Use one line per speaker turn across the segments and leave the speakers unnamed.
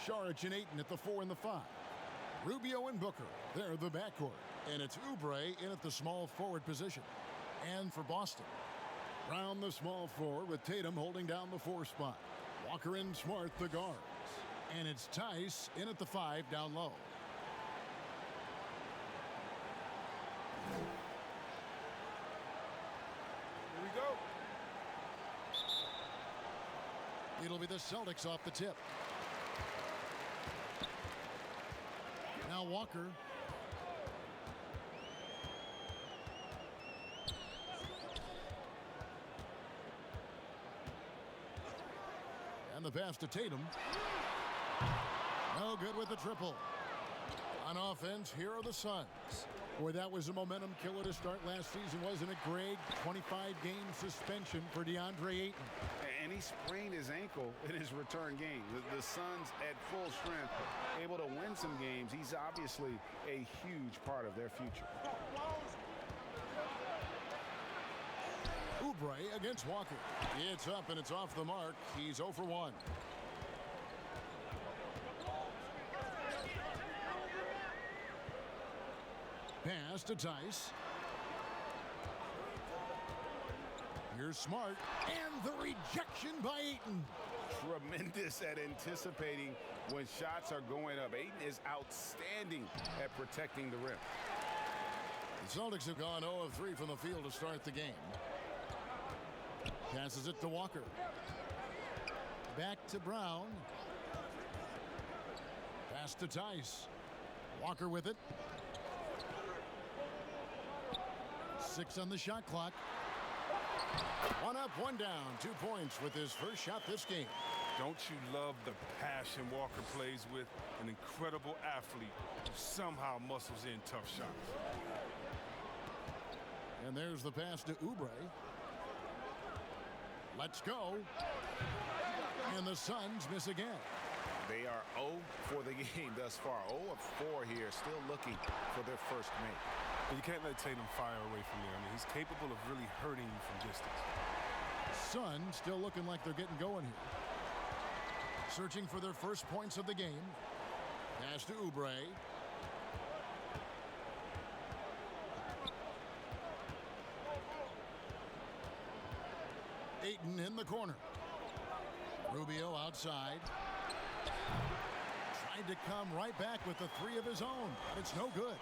Saric and Ayton at the 4 and the 5. Rubio and Booker, they're the backcourt. And it's Oubre in at the small forward position. And for Boston, Brown the small forward with Tatum holding down the 4 spot. Walker and Smart the guards. And it's Tice in at the 5 down low.
Here we go.
It'll be the Celtics off the tip. Now Walker. And the pass to Tatum. No good with the triple. On offense, here are the Suns. Boy, that was a momentum killer to start last season, wasn't it, Greg? 25-game suspension for DeAndre Ayton.
And he sprained his ankle in his return game. The Suns at full strength, able to win some games. He's obviously a huge part of their future.
Oubre against Walker. It's up and it's off the mark. He's 0 for 1. Pass to Tice. Here's Smart. And the rejection by Ayton.
Tremendous at anticipating when shots are going up. Ayton is outstanding at protecting the rim.
The Celtics have gone 0 of 3 from the field to start the game. Passes it to Walker. Back to Brown. Pass to Tice. Walker with it. 6 on the shot clock. 1 up, 1 down. 2 points with his first shot this game.
Don't you love the passion Walker plays with? An incredible athlete who somehow muscles in tough shots.
And there's the pass to Oubre. Let's go. And the Suns miss again.
They are 0 for the game thus far. 0 of 4 here, still looking for their first make.
But you can't let Tatum fire away from there. I mean, he's capable of really hurting you from distance.
Suns still looking like they're getting going here. Searching for their first points of the game. Pass to Oubre. Ayton in the corner. Rubio outside. Tried to come right back with the 3 of his own, but it's no good.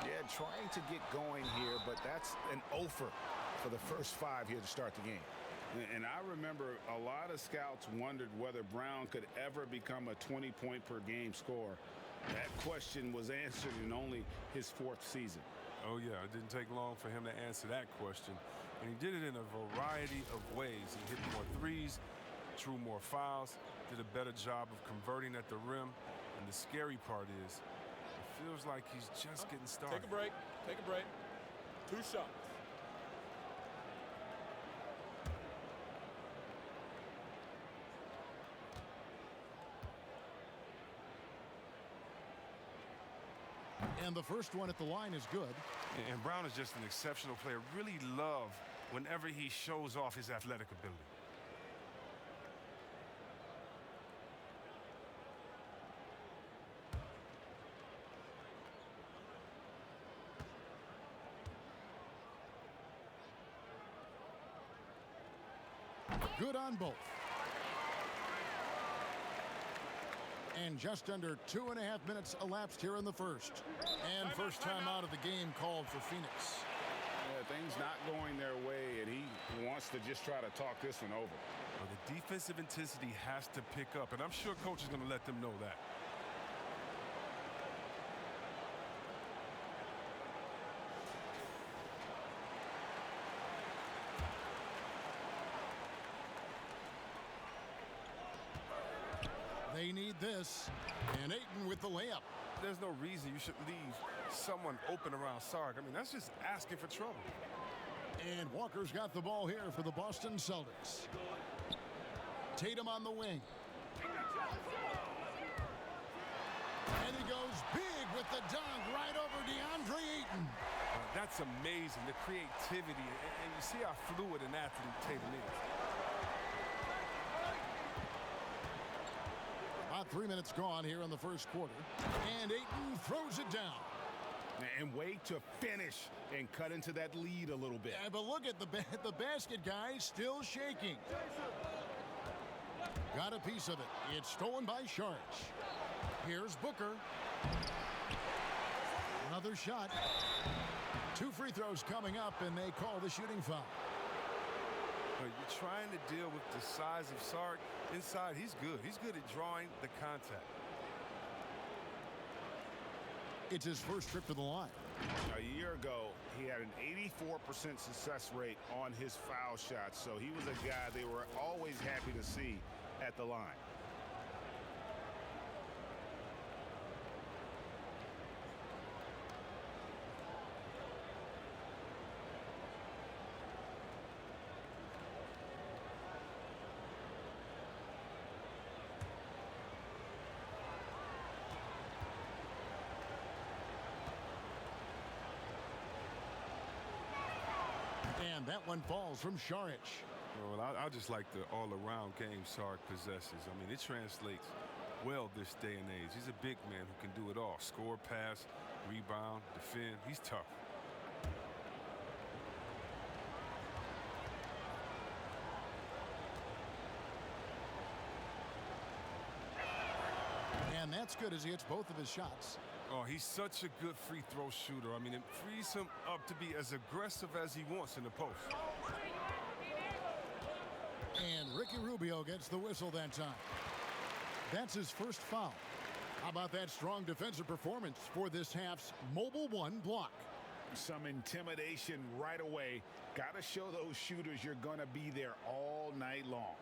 Yeah, trying to get going here, but that's an offer for the first 5 here to start the game. And I remember a lot of scouts wondered whether Brown could ever become a 20-point-per-game scorer. That question was answered in only his 4th season.
Oh, yeah, it didn't take long for him to answer that question. And he did it in a variety of ways. He hit more threes, drew more fouls, did a better job of converting at the rim. And the scary part is, it feels like he's just getting started.
Take a break. Take a break. 2 shots.
And the first one at the line is good.
And Brown is just an exceptional player. Really love whenever he shows off his athletic ability.
Good on both. And just under 2.5 minutes elapsed here in the first. And first time out of the game called for Phoenix.
Yeah, things not going their way, and he wants to just try to talk this one over.
Well, the defensive intensity has to pick up, and I'm sure coach is going to let them know that.
They need this. And Ayton with the layup.
There's no reason you should leave someone open around Sark. I mean, that's just asking for trouble.
And Walker's got the ball here for the Boston Celtics. Tatum on the wing. And he goes big with the dunk right over DeAndre Ayton.
That's amazing, the creativity. And you see how fluid an athlete Tatum is.
About 3 minutes gone here in the first quarter. And Ayton throws it down.
And wait to finish and cut into that lead a little bit.
Yeah, but look at the basket, guys, still shaking. Got a piece of it. It's stolen by Sharch. Here's Booker. Another shot. 2 free throws coming up, and they call the shooting foul.
You're trying to deal with the size of Sark. Inside, he's good. He's good at drawing the contact.
It's his first trip to the line.
A year ago, he had an 84% success rate on his foul shots, so he was a guy they were always happy to see at the line.
And that one falls from Saric.
Well, I just like the all-around game Sark possesses. I mean, it translates well this day and age. He's a big man who can do it all. Score, pass, rebound, defend. He's tough.
And that's good as he hits both of his shots.
Oh, he's such a good free throw shooter. I mean, it frees him up to be as aggressive as he wants in the post.
And Ricky Rubio gets the whistle that time. That's his first foul. How about that strong defensive performance for this half's mobile one block?
Some intimidation right away. Got to show those shooters you're going to be there all night long.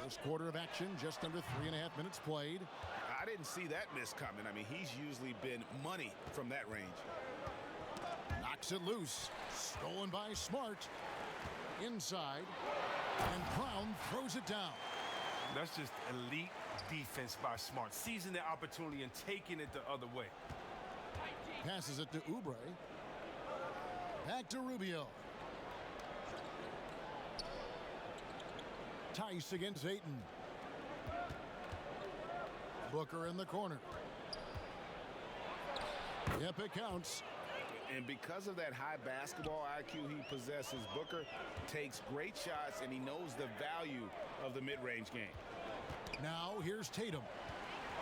First quarter of action, just under 3.5 minutes played.
I didn't see that miss coming. I mean, he's usually been money from that range.
Knocks it loose. Stolen by Smart. Inside. And Brown throws it down.
That's just elite defense by Smart. Seizing the opportunity and taking it the other way.
Passes it to Oubre. Back to Rubio. Tice against Ayton. Booker in the corner. Yep, it counts.
And because of that high basketball IQ he possesses, Booker takes great shots and he knows the value of the mid-range game.
Now here's Tatum.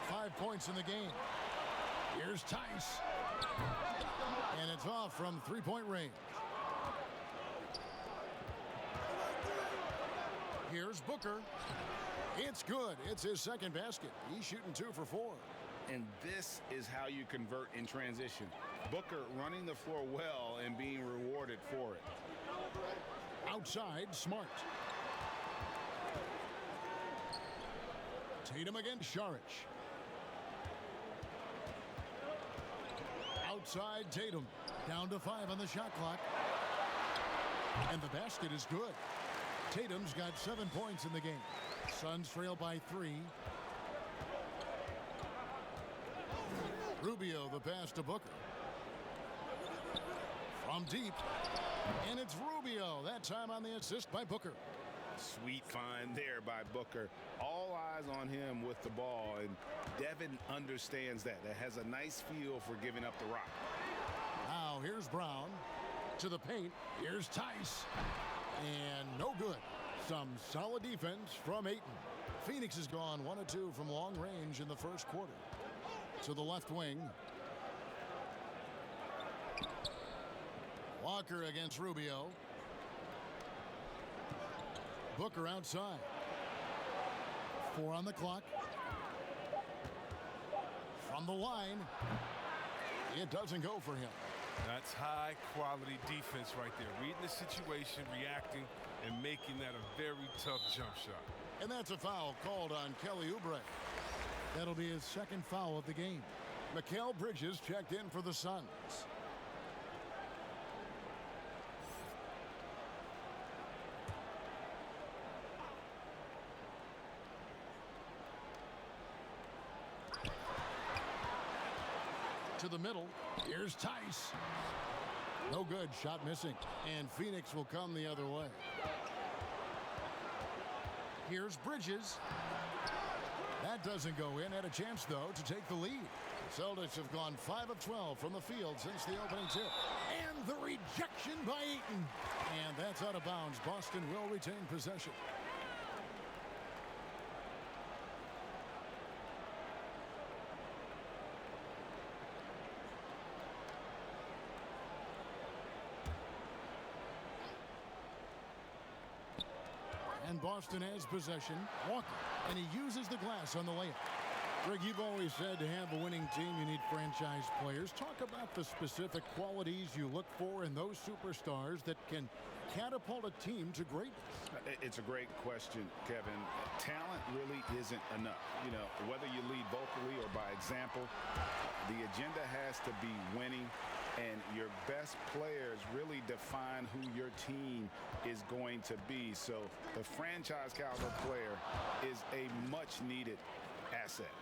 5 points in the game. Here's Tice. And it's off from three-point range. Here's Booker. It's good. It's his second basket. He's shooting 2 for 4.
And this is how you convert in transition. Booker running the floor well and being rewarded for it.
Outside, Smart. Tatum against Saric. Outside, Tatum. Down to 5 on the shot clock. And the basket is good. Tatum's got 7 points in the game. Suns trail by 3. Rubio, the pass to Booker. From deep. And it's Rubio. That time on the assist by Booker.
Sweet find there by Booker. All eyes on him with the ball. And Devin understands that. That has a nice feel for giving up the rock.
Now here's Brown. To the paint. Here's Tice. And no good. Some solid defense from Ayton. Phoenix has gone 1 of 2 from long range in the first quarter. To the left wing. Walker against Rubio. Booker outside. 4 on the clock. From the line. It doesn't go for him.
That's high-quality defense right there. Reading the situation, reacting, and making that a very tough jump shot.
And that's a foul called on Kelly Oubre. That'll be his second foul of the game. Mikal Bridges checked in for the Suns. To to the middle. Here's Tice. No good. Shot missing. And Phoenix will come the other way. Here's Bridges. That doesn't go in. Had a chance, though, to take the lead. The Celtics have gone 5 of 12 from the field since the opening tip. And the rejection by Ayton. And that's out of bounds. Boston will retain possession. And Boston has possession. Walker. And he uses the glass on the layup. Greg, you've always said to have a winning team, you need franchise players. Talk about the specific qualities you look for in those superstars that can catapult a team to greatness.
It's a great question, Kevin. Talent really isn't enough. You know, whether you lead vocally or by example, the agenda has to be winning. And your best players really define who your team is going to be. So the franchise caliber player is a much-needed asset.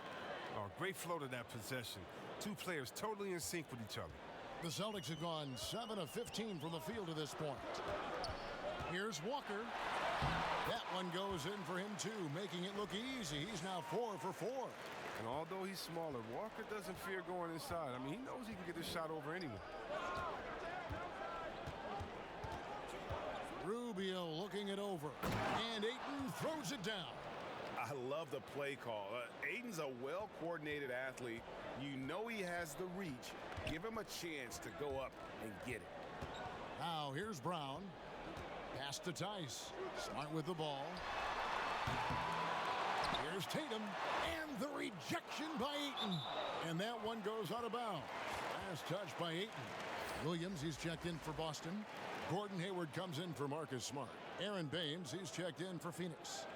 Oh, great flow to that possession. Two players totally in sync with each other.
The Celtics have gone 7 of 15 from the field to this point. Here's Walker. That one goes in for him, too, making it look easy. He's now 4 for 4.
And although he's smaller, Walker doesn't fear going inside. I mean, he knows he can get his shot over anyone.
Rubio looking it over. And Ayton throws it down.
I love the play call. Ayton's a well-coordinated athlete. You know he has the reach. Give him a chance to go up and get it.
Now here's Brown. Pass to Tice. Smart with the ball. Here's Tatum. And the rejection by Ayton. And that one goes out of bounds. Last touch by Ayton. Williams, he's checked in for Boston. Gordon Hayward comes in for Marcus Smart. Aaron Baines, he's checked in for Phoenix.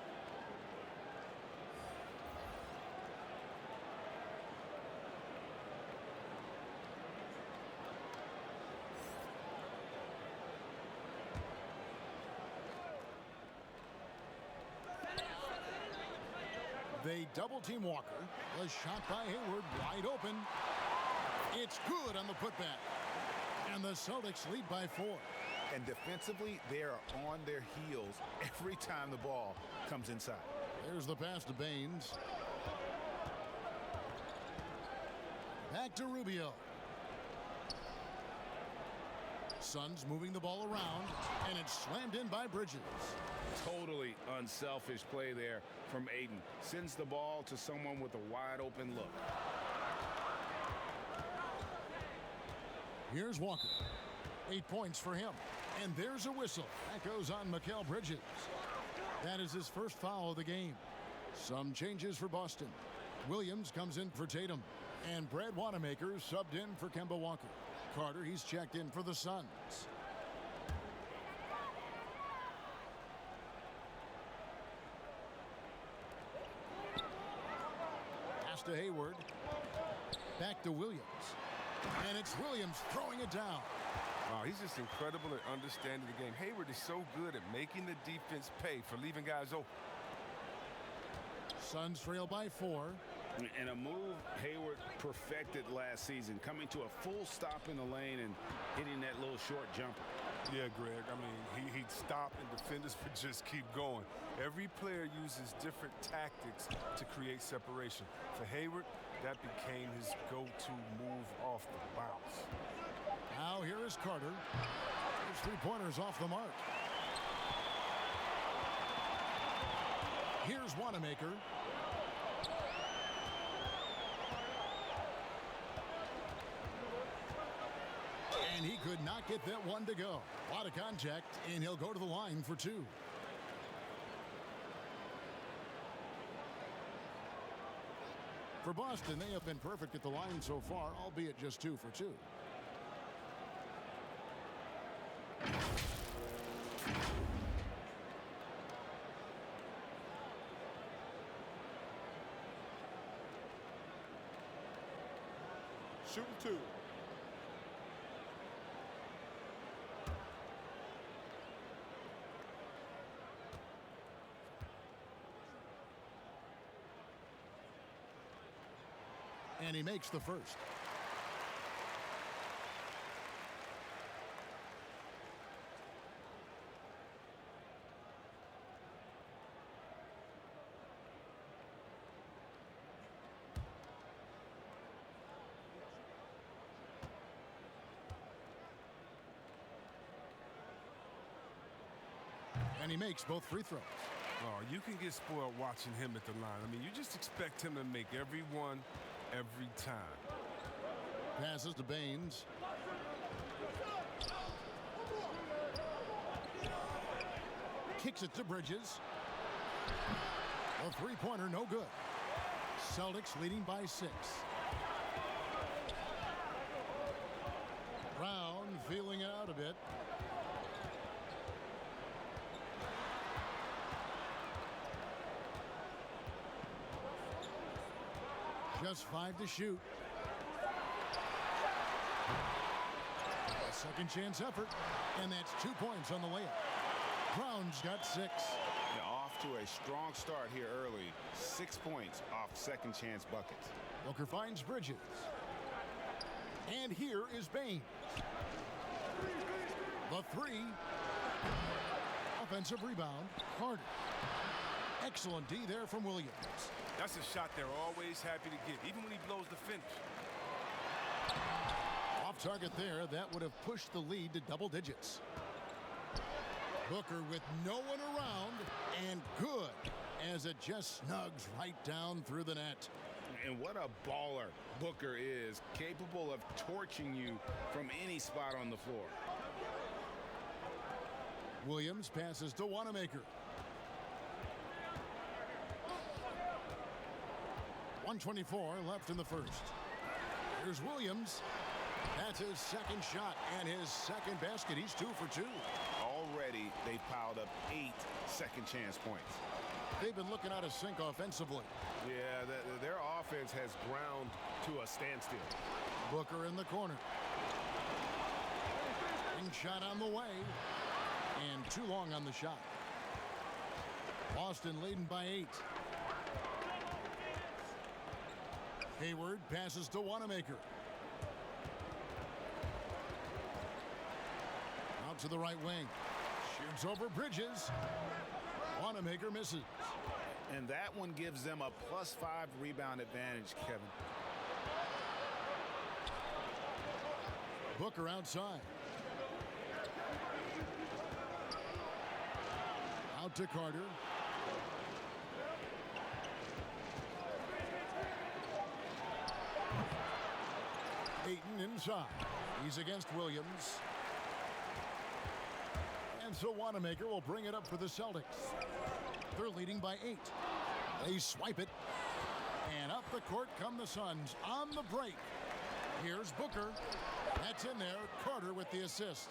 They double-team Walker. The shot by Hayward wide open. It's good on the putback. And the Celtics lead by 4.
And defensively, they are on their heels every time the ball comes inside.
There's the pass to Baines. Back to Rubio. Suns moving the ball around, and it's slammed in by Bridges.
Totally unselfish play there from Ayton. Sends the ball to someone with a wide open look.
Here's Walker. 8 points for him. And there's a whistle. That goes on Mikal Bridges. That is his first foul of the game. Some changes for Boston. Williams comes in for Tatum. And Brad Wanamaker subbed in for Kemba Walker. Carter, he's checked in for the Suns. Pass to Hayward. Back to Williams. And it's Williams throwing it down.
Wow, he's just incredible at understanding the game. Hayward is so good at making the defense pay for leaving guys open.
Suns trail by 4.
And a move Hayward perfected last season, coming to a full stop in the lane and hitting that little short jumper.
Yeah, Greg. I mean, he'd stop and defenders would just keep going. Every player uses different tactics to create separation. For Hayward, that became his go-to move off the bounce.
Now here is Carter. His three-pointers off the mark. Here's Wanamaker. And he could not get that one to go. A lot of contact, and he'll go to the line for 2. For Boston, they have been perfect at the line so far, albeit just 2 for 2.
Shooting 2.
And he makes the first. And he makes both free throws.
Oh, you can get spoiled watching him at the line. I mean, you just expect him to make every one, every time.
Passes to Baines. Kicks it to Bridges. A three-pointer, no good. Celtics leading by 6. Brown feeling it out a bit. Just 5 to shoot. A second chance effort, and that's 2 points on the layup. Brown's got 6.
Yeah, off to a strong start here early. 6 points off second chance buckets.
Booker finds Bridges. And here is Baines. The 3. Offensive rebound, Carter. Excellent D there from Williams.
That's a shot they're always happy to get, even when he blows the finish.
Off target there, that would have pushed the lead to double digits. Booker with no one around, and good, as it just snugs right down through the net.
And what a baller Booker is, capable of torching you from any spot on the floor.
Williams passes to Wanamaker. 1:24 left in the first. Here's Williams. That's his second shot and his second basket. He's 2 for 2.
Already, they've piled up 8 second chance points.
They've been looking out of sync offensively.
Yeah, their offense has ground to a standstill.
Booker in the corner. Ring shot on the way. And too long on the shot. Boston leading by 8. Hayward passes to Wanamaker. Out to the right wing. Shoots over Bridges. Wanamaker misses.
And that one gives them a +5 rebound advantage, Kevin.
Booker outside. Out to Carter. Ayton inside. He's against Williams. And so Wanamaker will bring it up for the Celtics. They're leading by 8. They swipe it. And up the court come the Suns on the break. Here's Booker. That's in there. Carter with the assist.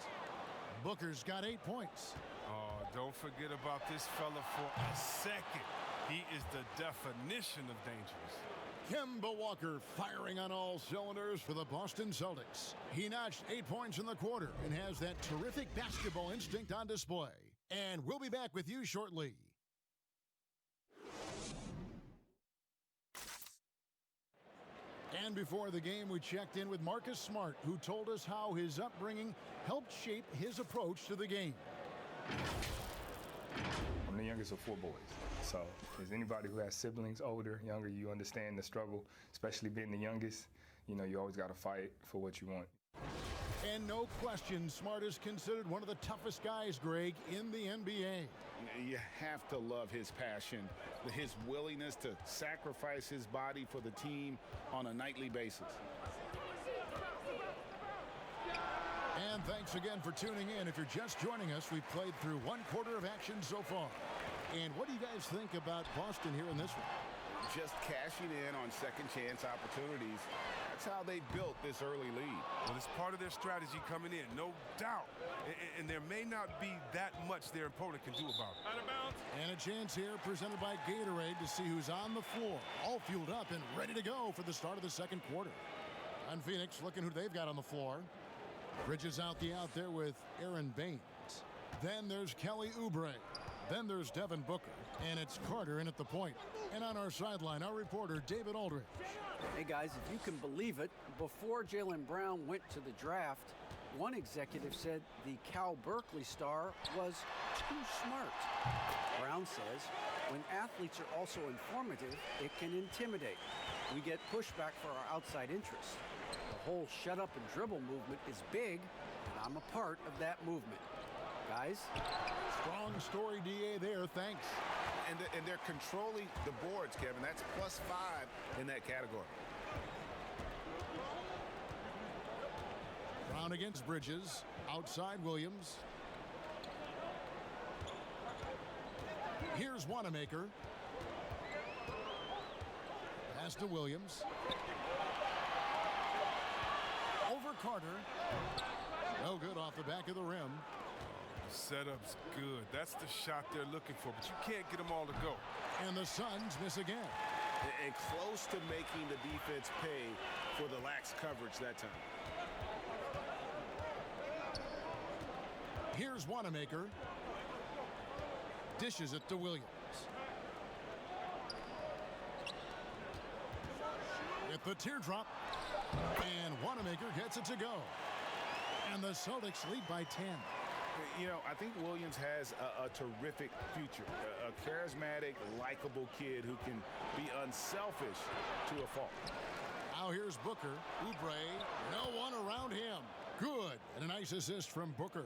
Booker's got 8 points.
Oh, don't forget about this fella for a second. He is the definition of dangerous.
Kemba Walker firing on all cylinders for the Boston Celtics. He notched 8 points in the quarter and has that terrific basketball instinct on display. And we'll be back with you shortly. And before the game, we checked in with Marcus Smart, who told us how his upbringing helped shape his approach to the game.
I'm the youngest of 4 boys. So as anybody who has siblings, older, younger, you understand the struggle, especially being the youngest. You know, you always got to fight for what you want.
And no question, Smart is considered one of the toughest guys, Greg, in the NBA.
You have to love his passion, his willingness to sacrifice his body for the team on a nightly basis.
And thanks again for tuning in. If you're just joining us, we've played through 1 quarter of action so far. And what do you guys think about Boston here in this one?
Just cashing in on second chance opportunities. That's how they built this early lead.
Well, it's part of their strategy coming in, no doubt. And there may not be that much their opponent can do about it.
Out of bounds.
And a chance here presented by Gatorade to see who's on the floor, all fueled up and ready to go for the start of the second quarter. And Phoenix looking who they've got on the floor. Bridges out there with Aaron Baines. Then there's Kelly Oubre. Then there's Devin Booker. And it's Carter in at the point. And on our sideline, our reporter, David Aldridge.
Hey, guys, if you can believe it, before Jaylen Brown went to the draft, one executive said the Cal Berkeley star was too smart. Brown says, when athletes are also informative, it can intimidate. We get pushback for our outside interests. The whole shut up and dribble movement is big, and I'm a part of that movement. Guys,
Strong story, DA, there. Thanks.
And they're controlling the boards, Kevin. That's +5 in that category.
Brown against Bridges. Outside Williams. Here's Wanamaker. Pass to Williams. Over Carter. No good off the back of the rim.
Setup's good. That's the shot they're looking for, but you can't get them all to go.
And the Suns miss again.
And close to making the defense pay for the lax coverage that time.
Here's Wanamaker. Dishes it to Williams. At the teardrop. And Wanamaker gets it to go. And the Celtics lead by 10.
You know, I think Williams has a terrific future. A charismatic, likable kid who can be unselfish to a fault.
Now here's Booker. Oubre. No one around him. Good. And a nice assist from Booker.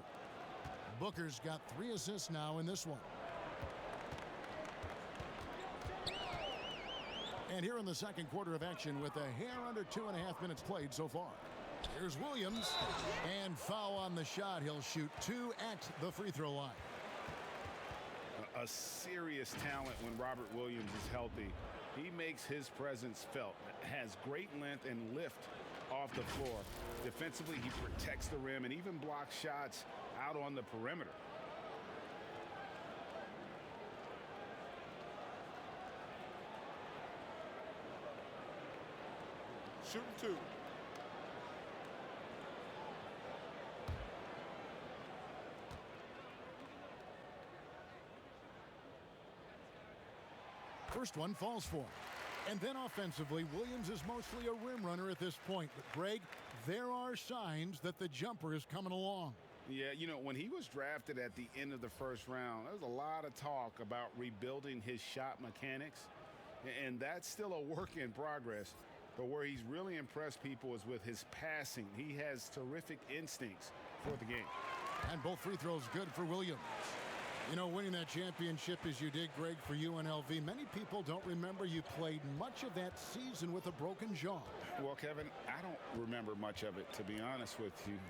Booker's got 3 assists now in this one. And here in the second quarter of action with a hair under 2.5 minutes played so far. Here's Williams. And foul on the shot. He'll shoot 2 at the free throw line.
A serious talent when Robert Williams is healthy. He makes his presence felt. Has great length and lift off the floor. Defensively, he protects the rim and even blocks shots out on the perimeter.
Shooting 2.
First one falls for him. And then offensively, Williams is mostly a rim runner at this point. But Greg, there are signs that the jumper is coming along.
Yeah, you know, when he was drafted at the end of the first round, there was a lot of talk about rebuilding his shot mechanics. And that's still a work in progress. But where he's really impressed people is with his passing. He has terrific instincts for the game.
And both free throws good for Williams. You know, winning that championship as you did, Greg, for UNLV, many people don't remember you played much of that season with a broken jaw.
Well, Kevin, I don't remember much of it, to be honest with you.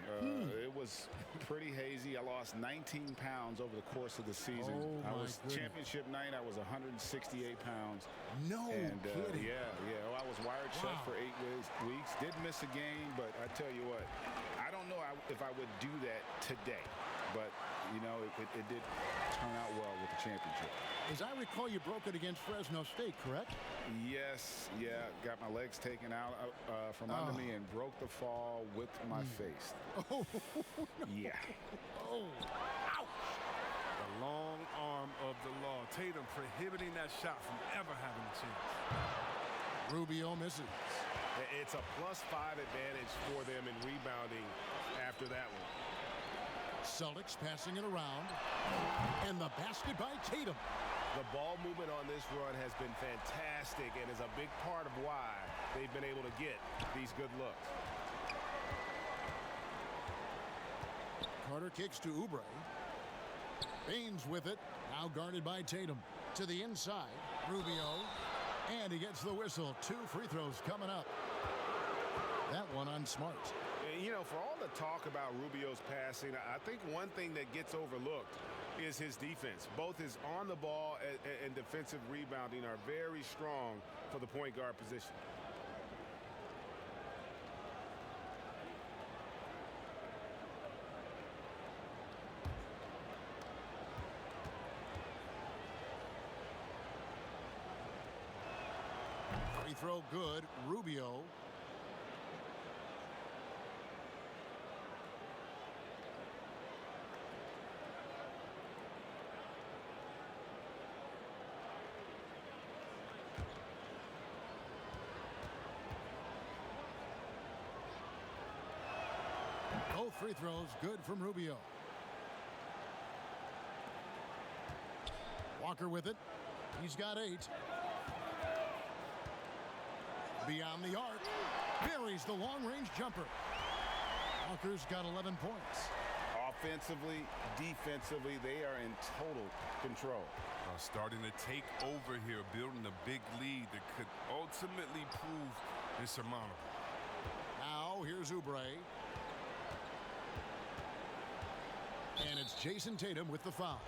It was pretty hazy. I lost 19 pounds over the course of the season.
Oh,
I
my
was
goodness.
championship night. I was 168 pounds.
No
And
kidding.
yeah. Well, I was wired shut
Wow.
for 8 weeks. Did miss a game, but I tell you what, I don't know if I would do that today. But, you know, it did turn out well with the championship.
As I recall, you broke it against Fresno State, correct?
Yes, yeah. Got my legs taken out from under me and broke the fall with my face.
Oh,
Yeah.
oh, ouch.
The long arm of the law. Tatum prohibiting that shot from ever having a chance.
Rubio misses.
It's a +5 advantage for them in rebounding after that one.
Celtics passing it around. And the basket by Tatum.
The ball movement on this run has been fantastic and is a big part of why they've been able to get these good looks.
Carter kicks to Oubre. Baines with it. Now guarded by Tatum. To the inside. Rubio. And he gets the whistle. 2 free throws coming up. That one on Smart.
And, you know, for all the talk about Rubio's passing, I think one thing that gets overlooked is his defense. Both his on the ball and defensive rebounding are very strong for the point guard position.
Free throw good. Rubio. Both free throws good from Rubio. Walker with it. He's got 8. Beyond the arc. Buries the long-range jumper. Walker's got 11 points.
offensively, defensively, they are in total control.
Starting to take over here, building a big lead that could ultimately prove insurmountable.
Now, here's Oubre. And it's Jason Tatum with the foul.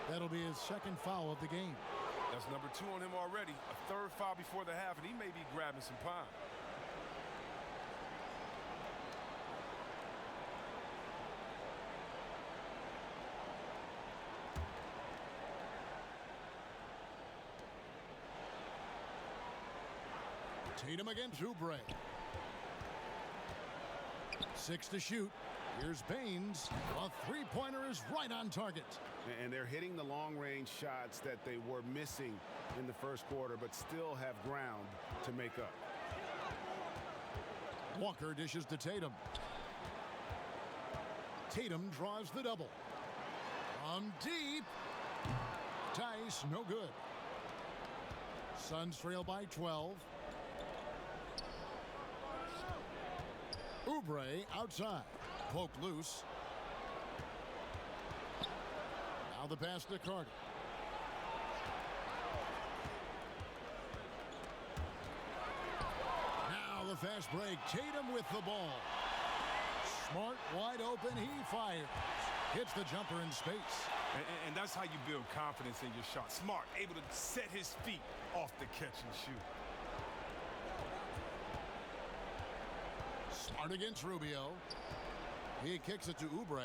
That'll be his second foul of the game.
That's number 2 on him already. A third foul before the half, and he may be grabbing some pine.
Tatum against Oubre. 6 to shoot. Here's Baines. A three-pointer is right on target.
And they're hitting the long-range shots that they were missing in the first quarter, but still have ground to make up.
Walker dishes to Tatum. Tatum draws the double. From deep. Tice, no good. Suns trail by 12. Oubre outside. Poke loose. Now the pass to Carter. Now the fast break. Tatum with the ball. Smart, wide open. He fires. Hits the jumper in space.
And that's how you build confidence in your shot. Smart, able to set his feet off the catch and shoot.
Smart against Rubio. He kicks it to Oubre.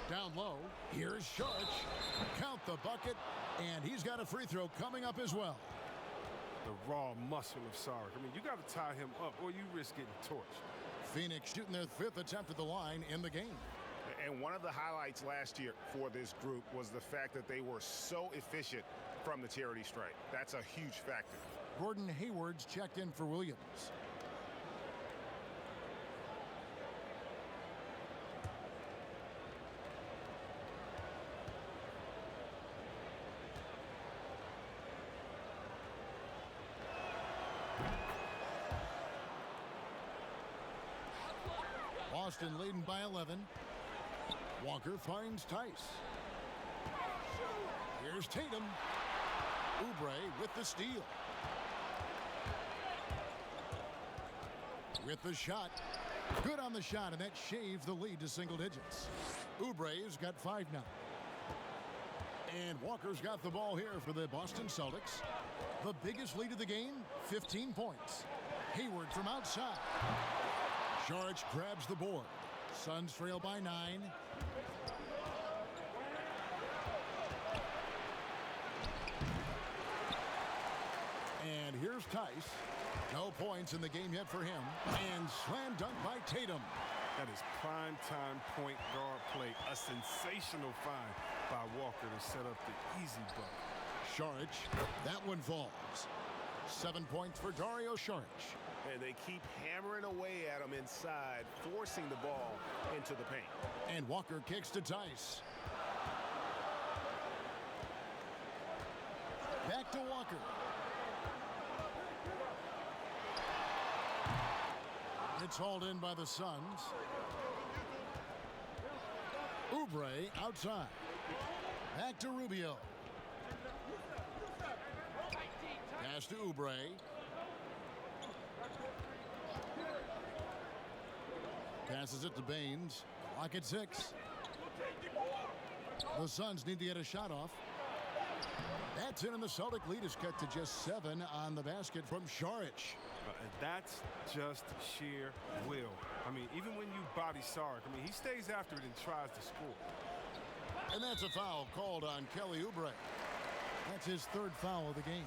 Down low. Here's Sharch. Count the bucket. And he's got a free throw coming up as well.
The raw muscle of Sark. I mean, you got to tie him up or you risk getting torched.
Phoenix shooting their 5th attempt at the line in the game.
And one of the highlights last year for this group was the fact that they were so efficient from the charity stripe. That's a huge factor.
Gordon Hayward's checked in for Williams. Boston leading by 11. Walker finds Tice. Here's Tatum. Oubre with the steal. With the shot. Good on the shot, and that shaves the lead to single digits. Oubre's got 5 now. And Walker's got the ball here for the Boston Celtics. The biggest lead of the game, 15 points. Hayward from outside. Sharch grabs the board. Suns trail by 9. And here's Tice. No points in the game yet for him. And slam dunk by Tatum.
That is prime time point guard play. A sensational find by Walker to set up the easy bucket.
Sharch, that one falls. 7 points for Dario Saric.
And they keep hammering away at him inside, forcing the ball into the paint.
And Walker kicks to Tice. Back to Walker. It's hauled in by the Suns. Oubre outside. Back to Rubio. Pass to Oubre. Passes it to Baines. Clock at 6. The Suns need to get a shot off. That's in, and the Celtic lead is cut to just 7 on the basket from Saric.
That's just sheer will. I mean, even when you body Sark, I mean, he stays after it and tries to score.
And that's a foul called on Kelly Oubre. That's his 3rd foul of the game.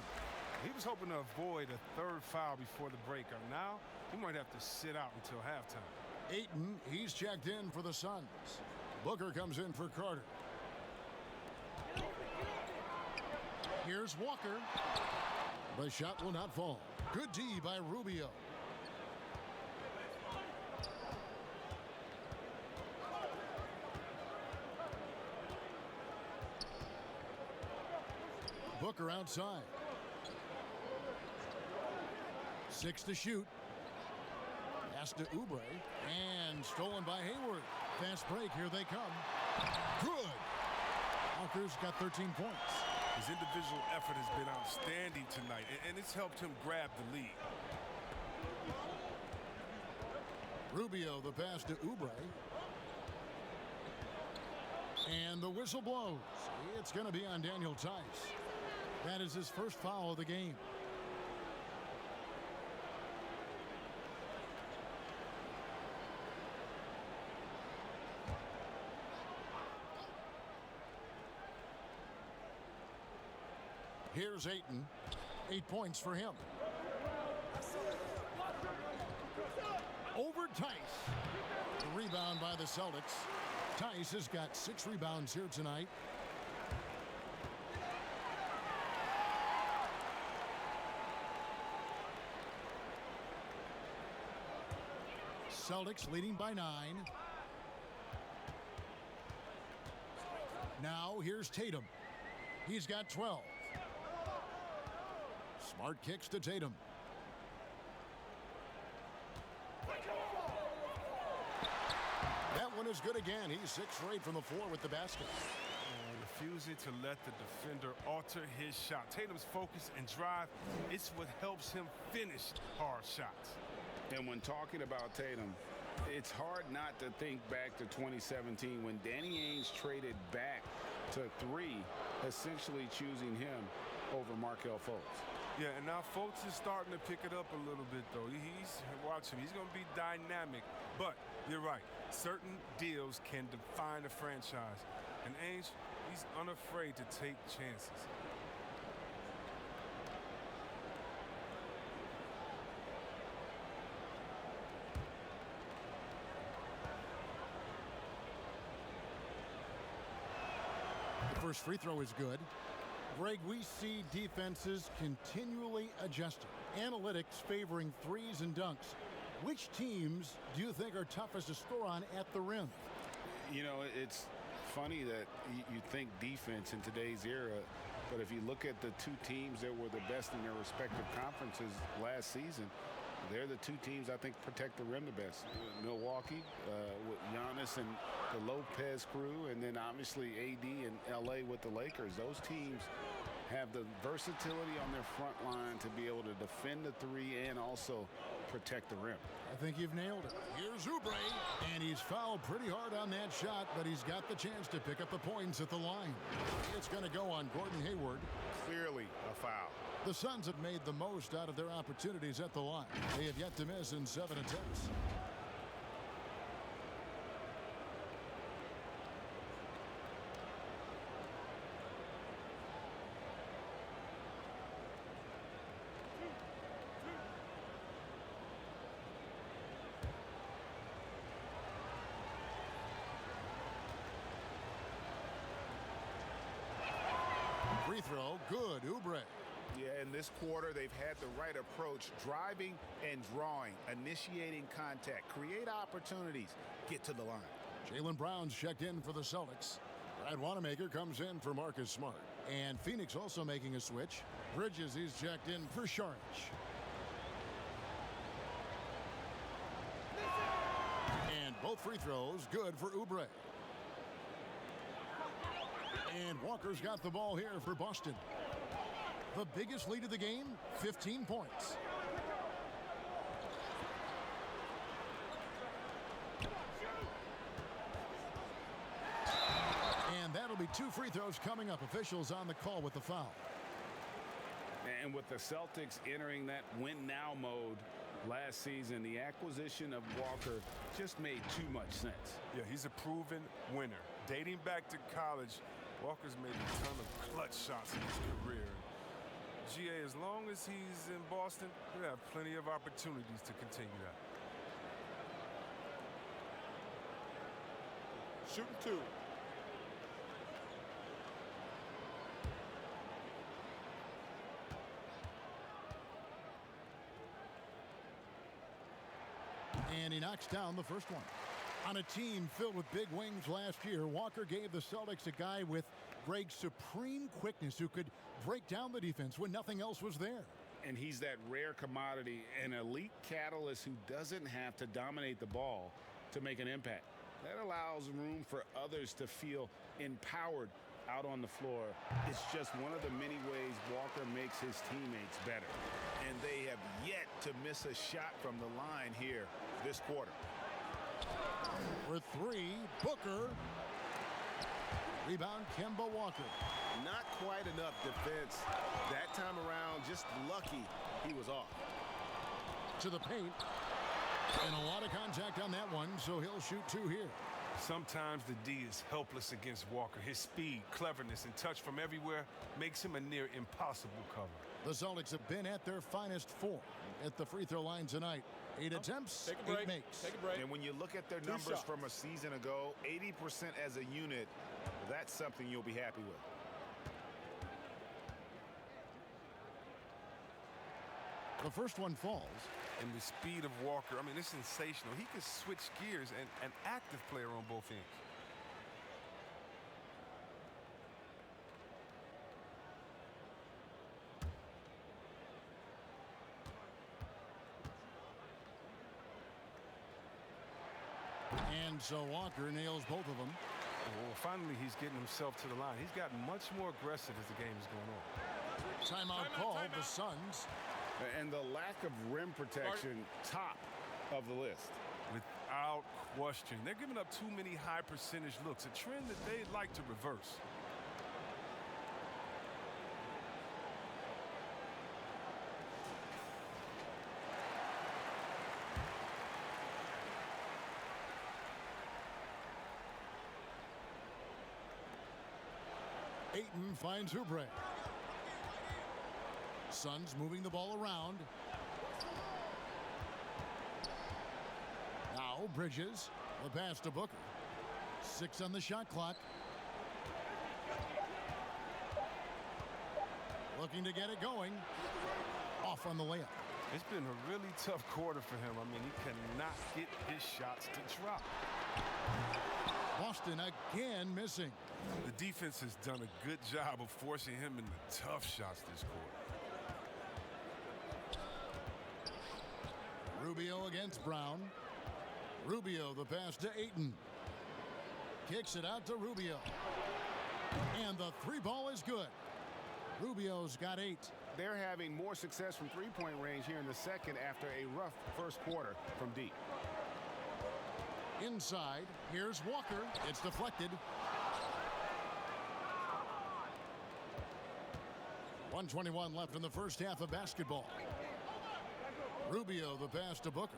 He was hoping to avoid a 3rd foul before the break. Now, he might have to sit out until halftime.
Ayton, he's checked in for the Suns. Booker comes in for Carter. Here's Walker. The shot will not fall. Good D by Rubio. Booker outside. 6 to shoot. Pass to Oubre. And stolen by Hayward. Fast break. Here they come. Good. Walker's got 13 points.
His individual effort has been outstanding tonight, and it's helped him grab the lead.
Rubio, the pass to Oubre. And the whistle blows. It's going to be on Daniel Tice. That is his first foul of the game. Here's Ayton. 8 points for him. Over Tice. The rebound by the Celtics. Tice has got 6 rebounds here tonight. Celtics leading by 9. Now here's Tatum. He's got 12. Smart kicks to Tatum. That one is good again. He's 6 for 8 from the floor with the basket.
Refusing to let the defender alter his shot. Tatum's focus and drive, it's what helps him finish hard shots.
And when talking about Tatum, it's hard not to think back to 2017 when Danny Ainge traded back to 3, essentially choosing him over Markelle Fultz.
Yeah, and now Fultz is starting to pick it up a little bit, though. Watch him. He's going to be dynamic. But you're right. Certain deals can define a franchise. And Ainge, he's unafraid to take chances.
The first free throw is good. Greg, we see defenses continually adjusting. Analytics favoring threes and dunks. Which teams do you think are toughest to score on at the rim?
You know, it's funny that you think defense in today's era, but if you look at the 2 teams that were the best in their respective conferences last season, they're the 2 teams I think protect the rim the best. Milwaukee with Giannis and the Lopez crew, and then obviously AD and LA with the Lakers. Those teams have the versatility on their front line to be able to defend the 3 and also protect the rim.
I think you've nailed it. Here's Oubre, and he's fouled pretty hard on that shot, but he's got the chance to pick up the points at the line. It's going to go on Gordon Hayward.
Clearly a foul.
The Suns have made the most out of their opportunities at the line. They have yet to miss in 7 attempts. Free throw, good, Oubre.
Yeah, in this quarter, they've had the right approach, driving and drawing, initiating contact, create opportunities, get to the line.
Jaylen Brown's checked in for the Celtics. Brad Wanamaker comes in for Marcus Smart. And Phoenix also making a switch. Bridges, he's checked in for Saric. And both free throws good for Oubre. And Walker's got the ball here for Boston. The biggest lead of the game, 15 points. And that'll be 2 free throws coming up. Officials on the call with the foul.
And with the Celtics entering that win-now mode last season, the acquisition of Walker just made too much sense.
Yeah, he's a proven winner. Dating back to college, Walker's made a ton of clutch shots in his career. GA, as long as he's in Boston, he'll have plenty of opportunities to continue that.
Shooting 2.
And he knocks down the first one. On a team filled with big wings last year, Walker gave the Celtics a guy with Greg's supreme quickness who could break down the defense when nothing else was there.
And he's that rare commodity, an elite catalyst who doesn't have to dominate the ball to make an impact. That allows room for others to feel empowered out on the floor. It's just one of the many ways Walker makes his teammates better. And they have yet to miss a shot from the line here this quarter.
For three, Booker. Rebound, Kemba Walker.
Not quite enough defense. That time around, just lucky he was off.
To the paint. And a lot of contact on that one, so he'll shoot two here.
Sometimes the D is helpless against Walker. His speed, cleverness, and touch from everywhere makes him a near impossible cover.
The Celtics have been at their finest form at the free throw line tonight. 8 attempts, 8 makes.
Take a break.
And when you look at their
Two
numbers
shots.
from a season ago, 80% as a unit, that's something you'll be happy with.
The first one falls.
And the speed of Walker, I mean, it's sensational. He can switch gears and an active player on both ends.
And so Walker nails both of them.
Well, finally, he's getting himself to the line. He's gotten much more aggressive as the game is going on.
Timeout call, the Suns.
And the lack of rim protection, top of the list.
Without question. They're giving up too many high percentage looks, a trend that they'd like to reverse.
Ayton finds Oubre. Suns moving the ball around. Now Bridges. The pass to Booker. 6 on the shot clock. Looking to get it going. Off on the layup.
It's been a really tough quarter for him. I mean, he cannot get his shots to drop.
Boston again missing.
The defense has done a good job of forcing him into tough shots this quarter.
Rubio against Brown. Rubio the pass to Ayton. Kicks it out to Rubio. And the three ball is good. Rubio's got 8.
They're having more success from three-point range here in the second after a rough first quarter from deep.
Inside, here's Walker. It's deflected. 1:21 left in the first half of basketball. Rubio the pass to Booker.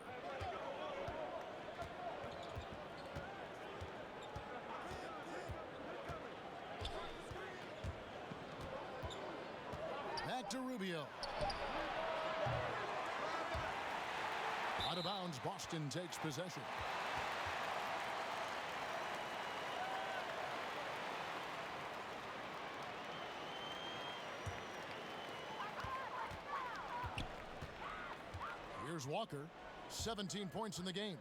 Back to Rubio. Out of bounds, Boston takes possession. Here's Walker. 17 points in the game.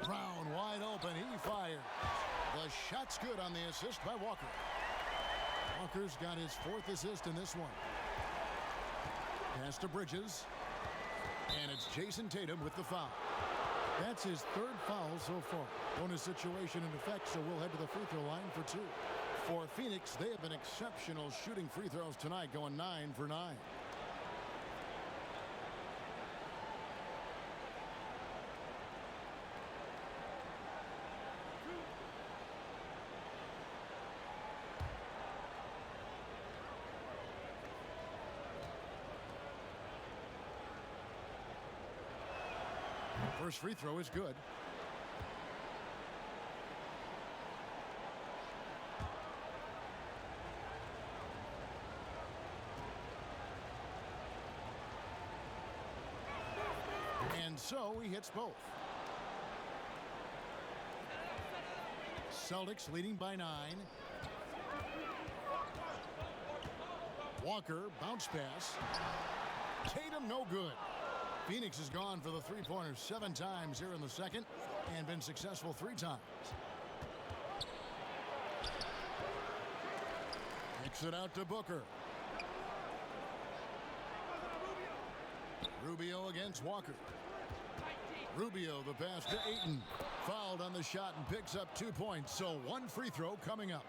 Brown wide open. He fires. The shot's good on the assist by Walker. Walker's got his 4th assist in this one. Pass to Bridges. And it's Jason Tatum with the foul. That's his 3rd foul so far. Bonus situation in effect, so we'll head to the free throw line for 2. For Phoenix, they have been exceptional shooting free throws tonight, going 9 for 9. First free throw is good. And so he hits both. Celtics leading by 9. Walker, bounce pass. Tatum, no good. Phoenix has gone for the three-pointers 7 times here in the second and been successful 3 times. Kicks it out to Booker. Rubio against Walker. Rubio, the pass to Ayton. Fouled on the shot and picks up 2 points. So one free throw coming up.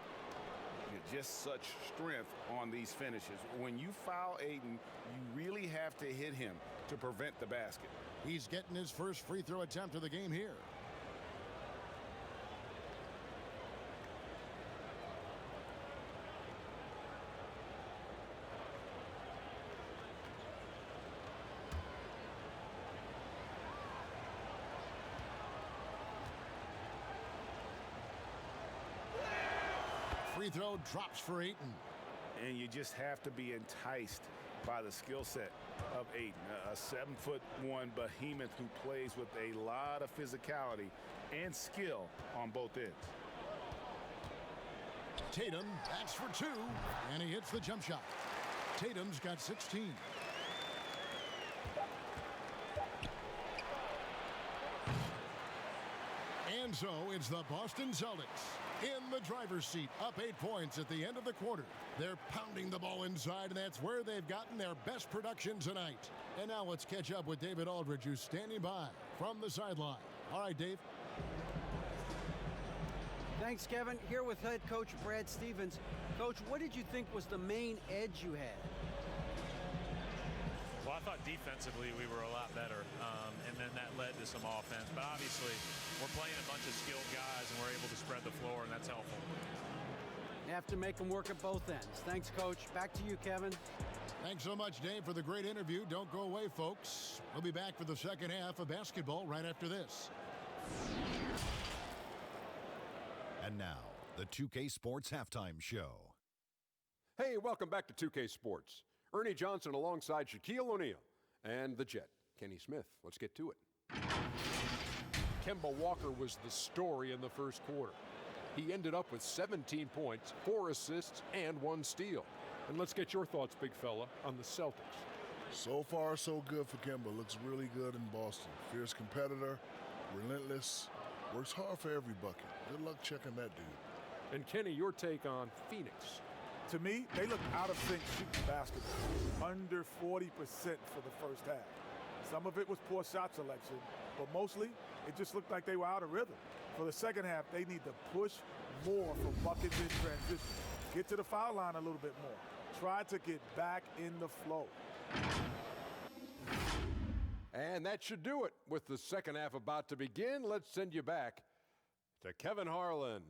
Just such strength on these finishes. When you foul Ayton, you really have to hit him to prevent the basket.
He's getting his first free throw attempt of the game here. Free throw drops for Ayton.
And you just have to be enticed by the skill set of Ayton, a 7'1" behemoth who plays with a lot of physicality and skill on both ends.
Tatum backs for 2, and he hits the jump shot. Tatum's got 16. And so it's the Boston Celtics in the driver's seat, up 8 points at the end of the quarter. They're pounding the ball inside, and that's where they've gotten their best production tonight. And now let's catch up with David Aldridge, who's standing by from the sideline. All right, Dave.
Thanks, Kevin. Here with head coach Brad Stevens. Coach, what did you think was the main edge you had?
Well, I thought defensively we were a lot better, and then that led to some offense. But obviously, we're playing a bunch of skilled guys, and we're able to spread the floor, and that's helpful.
You have to make them work at both ends. Thanks, Coach. Back to you, Kevin.
Thanks so much, Dave, for the great interview. Don't go away, folks. We'll be back for the second half of basketball right after this.
And now, the 2K Sports Halftime Show.
Hey, welcome back to 2K Sports. Ernie Johnson alongside Shaquille O'Neal and the Jet, Kenny Smith. Let's get to it. Kemba Walker was the story in the first quarter. He ended up with 17 points, 4 assists, and 1 steal. And let's get your thoughts, big fella, on the Celtics.
So far, so good for Kemba. Looks really good in Boston. Fierce competitor, relentless, works hard for every bucket. Good luck checking that dude.
And Kenny, your take on Phoenix.
To me, they look out of sync shooting basketball. Under 40% for the first half. Some of it was poor shot selection, but mostly it just looked like they were out of rhythm. For the second half, they need to push more for buckets in transition. Get to the foul line a little bit more. Try to get back in the flow.
And that should do it. With the second half about to begin, let's send you back to Kevin Harlan.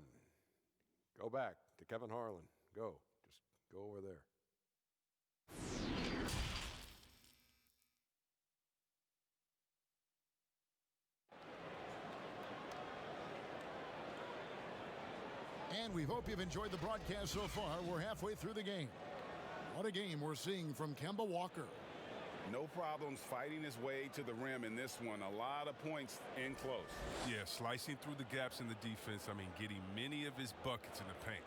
Go back to Kevin Harlan. Go. Just go over there.
And we hope you've enjoyed the broadcast so far. We're halfway through the game. What a game we're seeing from Kemba Walker.
No problems fighting his way to the rim in this one. A lot of points in close.
Yeah, slicing through the gaps in the defense. I mean, getting many of his buckets in the paint.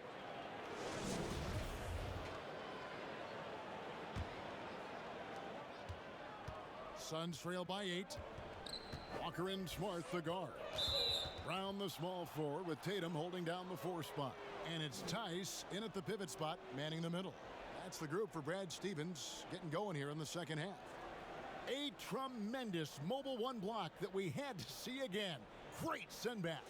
Suns trail by 8. Walker and Smart, the guard. Brown, the small forward, with Tatum holding down the 4 spot. And it's Tice in at the pivot spot, manning the middle. That's the group for Brad Stevens getting going here in the second half. A tremendous mobile 1 block that we had to see again. Great send back.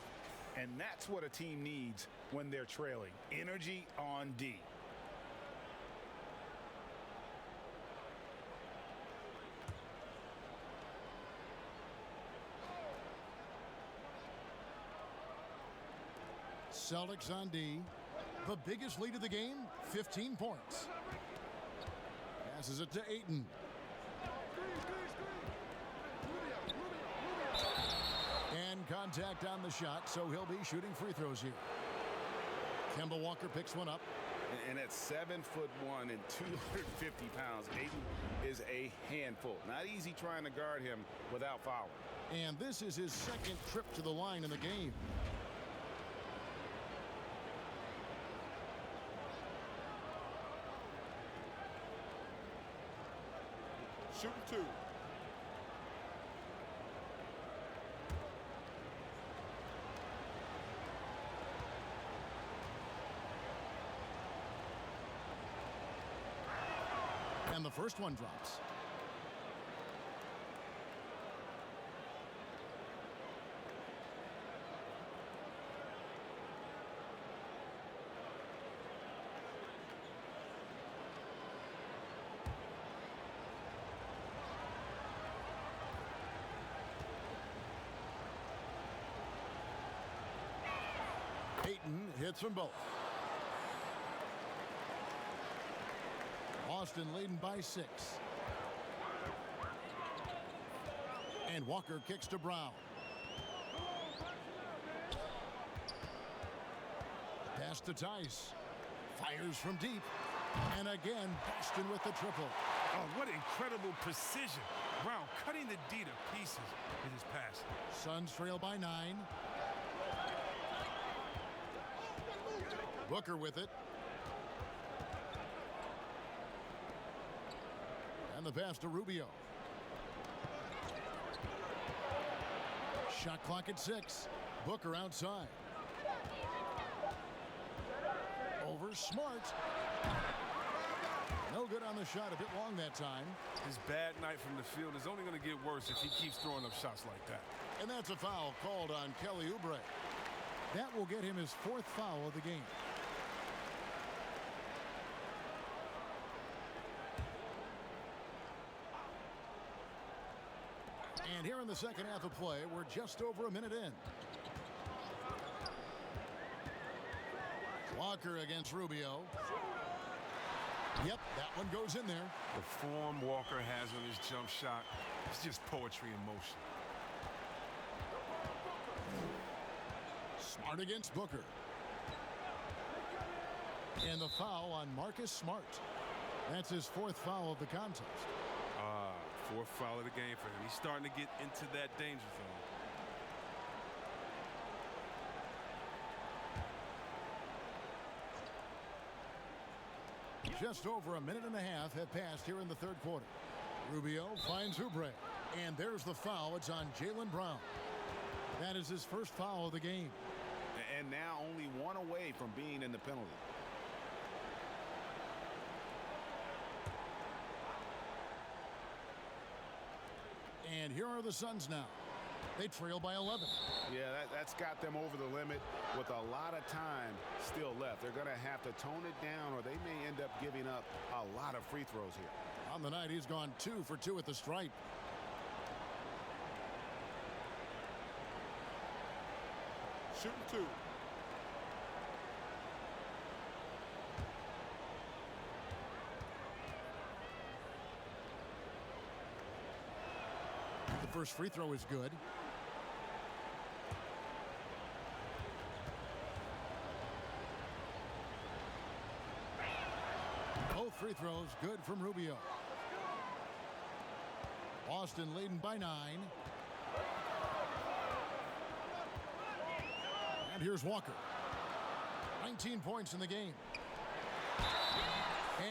And that's what a team needs when they're trailing. Energy on D.
Celtics on D. The biggest lead of the game, 15 points. Passes it to Ayton. And contact on the shot, so he'll be shooting free throws here. Kemba Walker picks one up.
And at 7'1" and 250 pounds, Ayton is a handful. Not easy trying to guard him without fouling.
And this is his second trip to the line in the game.
Shooting 2.
And the first one drops. Ayton hits them both. Boston leading by 6. And Walker kicks to Brown. Pass to Tice. Fires from deep. And again, Boston with the triple.
Oh, what incredible precision. Brown cutting the D to pieces with his pass.
Suns trail by 9. Booker with it. And the pass to Rubio. Shot clock at 6. Booker outside. Over Smart. No good on the shot. A bit long that time.
His bad night from the field is only going to get worse if he keeps throwing up shots like that.
And that's a foul called on Kelly Oubre. That will get him his 4th foul of the game. And here in the second half of play, we're just over a minute in. Walker against Rubio. Yep, that one goes in there.
The form Walker has on his jump shot, it's just poetry in motion.
Smart against Booker. And the foul on Marcus Smart. That's his 4th foul of the contest.
4th foul of the game for him. He's starting to get into that danger zone.
Just over a minute and a half have passed here in the 3rd quarter. Rubio finds Oubre. And there's the foul. It's on Jaylen Brown. That is his 1st foul of the game.
And now only one away from being in the penalty.
And here are the Suns now. They trail by 11.
Yeah, that's got them over the limit with a lot of time still left. They're going to have to tone it down or they may end up giving up a lot of free throws here.
On the night, he's gone 2 for 2 at the stripe.
Shooting 2.
The first free throw is good. Both free throws good from Rubio. Boston leading by 9. And here's Walker. 19 points in the game.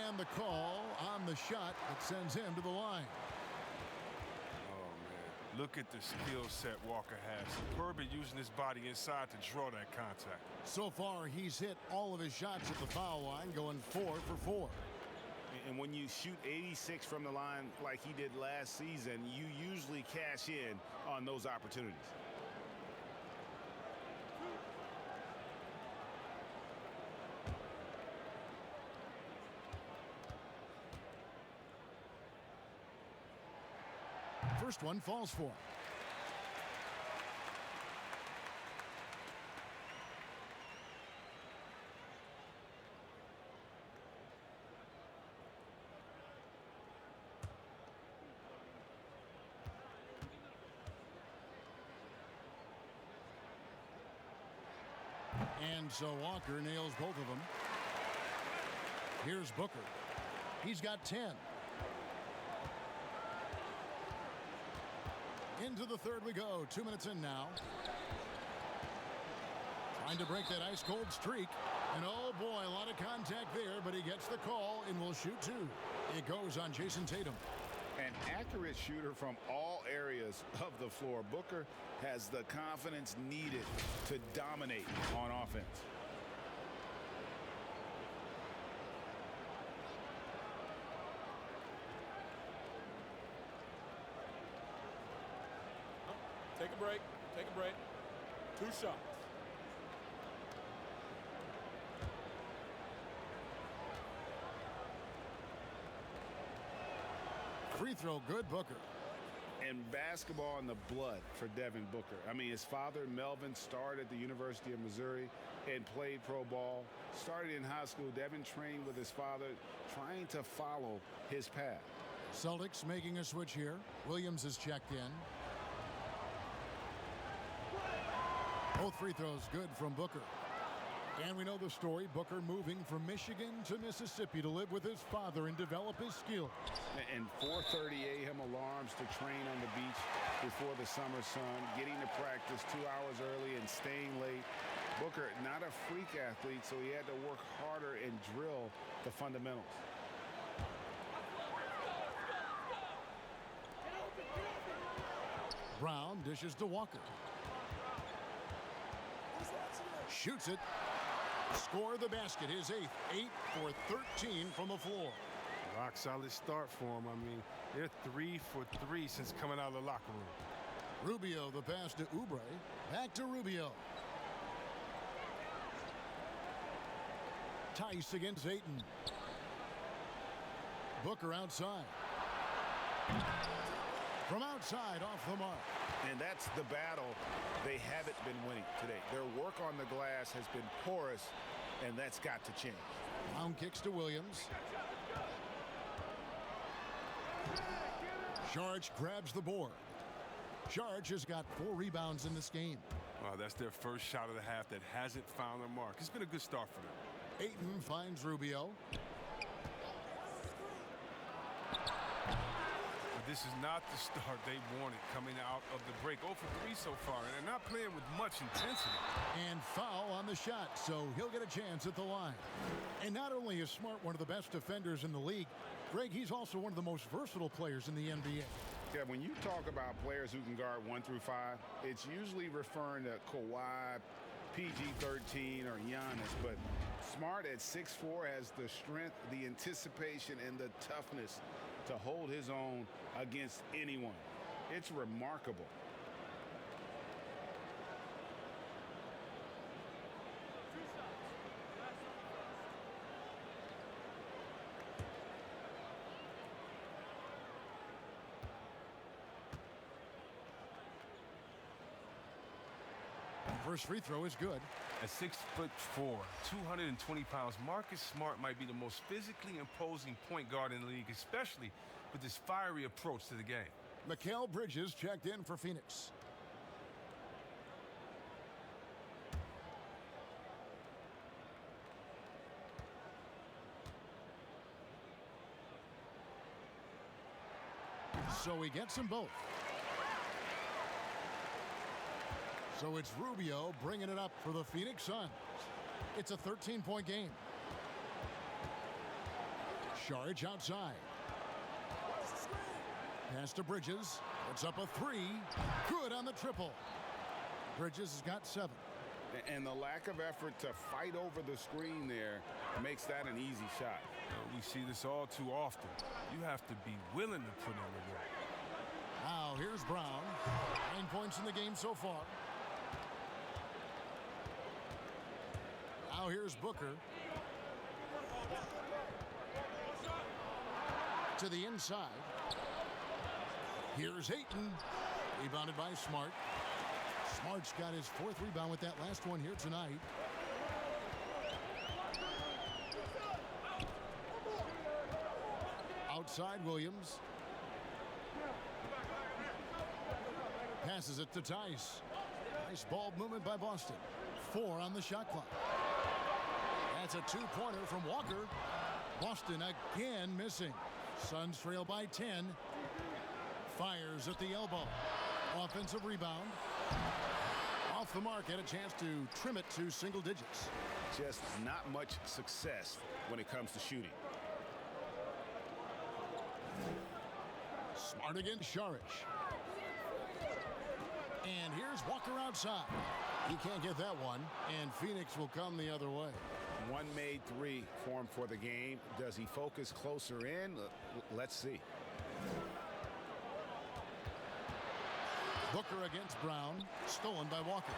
And the call on the shot that sends him to the line.
Look at the skill set Walker has. Superb at using his body inside to draw that contact.
So far, he's hit all of his shots at the foul line, going 4 for 4.
And when you shoot 86 from the line like he did last season, you usually cash in on those opportunities.
First one falls for him. And so Walker nails both of them. Here's Booker. He's got 10. Into the 3rd we go. 2 minutes in now. Trying to break that ice-cold streak. And oh boy, a lot of contact there, but he gets the call and will shoot 2. It goes on Jason Tatum.
An accurate shooter from all areas of the floor. Booker has the confidence needed to dominate on offense.
Take a break. Take a break. 2 shots.
Free throw good, Booker.
And basketball in the blood for Devin Booker. I mean, his father, Melvin, started at the University of Missouri and played pro ball. Started in high school. Devin trained with his father, trying to follow his path.
Celtics making a switch here. Williams is checked in. Both free throws good from Booker. And we know the story. Booker moving from Michigan to Mississippi to live with his father and develop his skills.
And 4:30 a.m. alarms to train on the beach before the summer sun, getting to practice 2 hours early and staying late. Booker, not a freak athlete, so he had to work harder and drill the fundamentals.
Brown dishes to Walker. Shoots it. Score the basket, his 8th. 8 for 13 from the floor.
Rock solid start for him. I mean, they're 3 for 3 since coming out of the locker room.
Rubio, the pass to Oubre. Back to Rubio. Tice against Ayton. Booker outside. From outside, off the mark.
And that's the battle they haven't been winning today. Their work on the glass has been porous, and that's got to change.
Brown kicks to Williams. Saric grabs the board. Saric has got 4 rebounds in this game.
Wow, that's their first shot of the half that hasn't found their mark. It's been a good start for them.
Ayton finds Rubio.
This is not the start they wanted coming out of the break. 0 for 3 so far, and they're not playing with much intensity.
And foul on the shot, so he'll get a chance at the line. And not only is Smart one of the best defenders in the league, Greg, he's also one of the most versatile players in the NBA.
Yeah, when you talk about players who can guard 1 through 5, it's usually referring to Kawhi, PG-13, or Giannis, but Smart at 6'4" has the strength, the anticipation, and the toughness to hold his own against anyone. It's remarkable.
First free throw is good.
At 6'4", 220 pounds, Marcus Smart might be the most physically imposing point guard in the league, especially with this fiery approach to the game.
Mikal Bridges checked in for Phoenix. So he gets them both. So it's Rubio bringing it up for the Phoenix Suns. It's a 13-point game. Saric outside. Pass to Bridges. It's up a 3. Good on the triple. Bridges has got 7.
And the lack of effort to fight over the screen there makes that an easy shot.
We see this all too often. You have to be willing to put in the work.
Now here's Brown. 9 points in the game so far. Now here's Booker. To the inside. Here's Ayton. Rebounded by Smart. Smart's got his 4th rebound with that last one here tonight. Outside Williams. Passes it to Tice. Nice ball movement by Boston. 4 on the shot clock. That's a 2-pointer from Walker. Boston again missing. Suns trail by 10. Fires at the elbow. Offensive rebound. Off the mark, had a chance to trim it to single digits.
Just not much success when it comes to shooting.
Smart against Saric. And here's Walker outside. He can't get that one, and Phoenix will come the other way.
One made 3 for him for the game. Does he focus closer in? Let's see.
Booker against Brown. Stolen by Walker.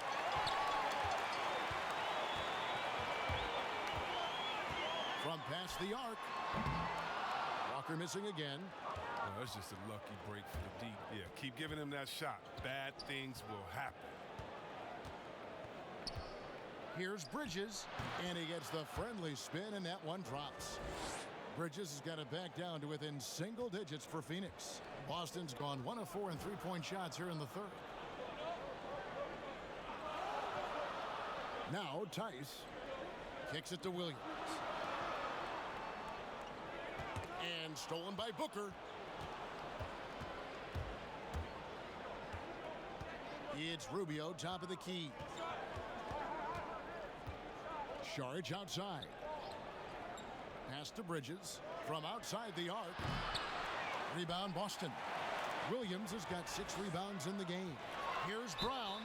From past the arc. Walker missing again.
Oh, that's just a lucky break for the D. Yeah, keep giving him that shot. Bad things will happen.
Here's Bridges, and he gets the friendly spin, and that one drops. Bridges has got it back down to within single digits for Phoenix. Boston's gone 1 of 4 in three-point shots here in the third. Now Tice kicks it to Williams. And stolen by Booker. It's Rubio, top of the key. Saric outside. Pass to Bridges from outside the arc. Rebound Boston. Williams has got 6 rebounds in the game. Here's Brown,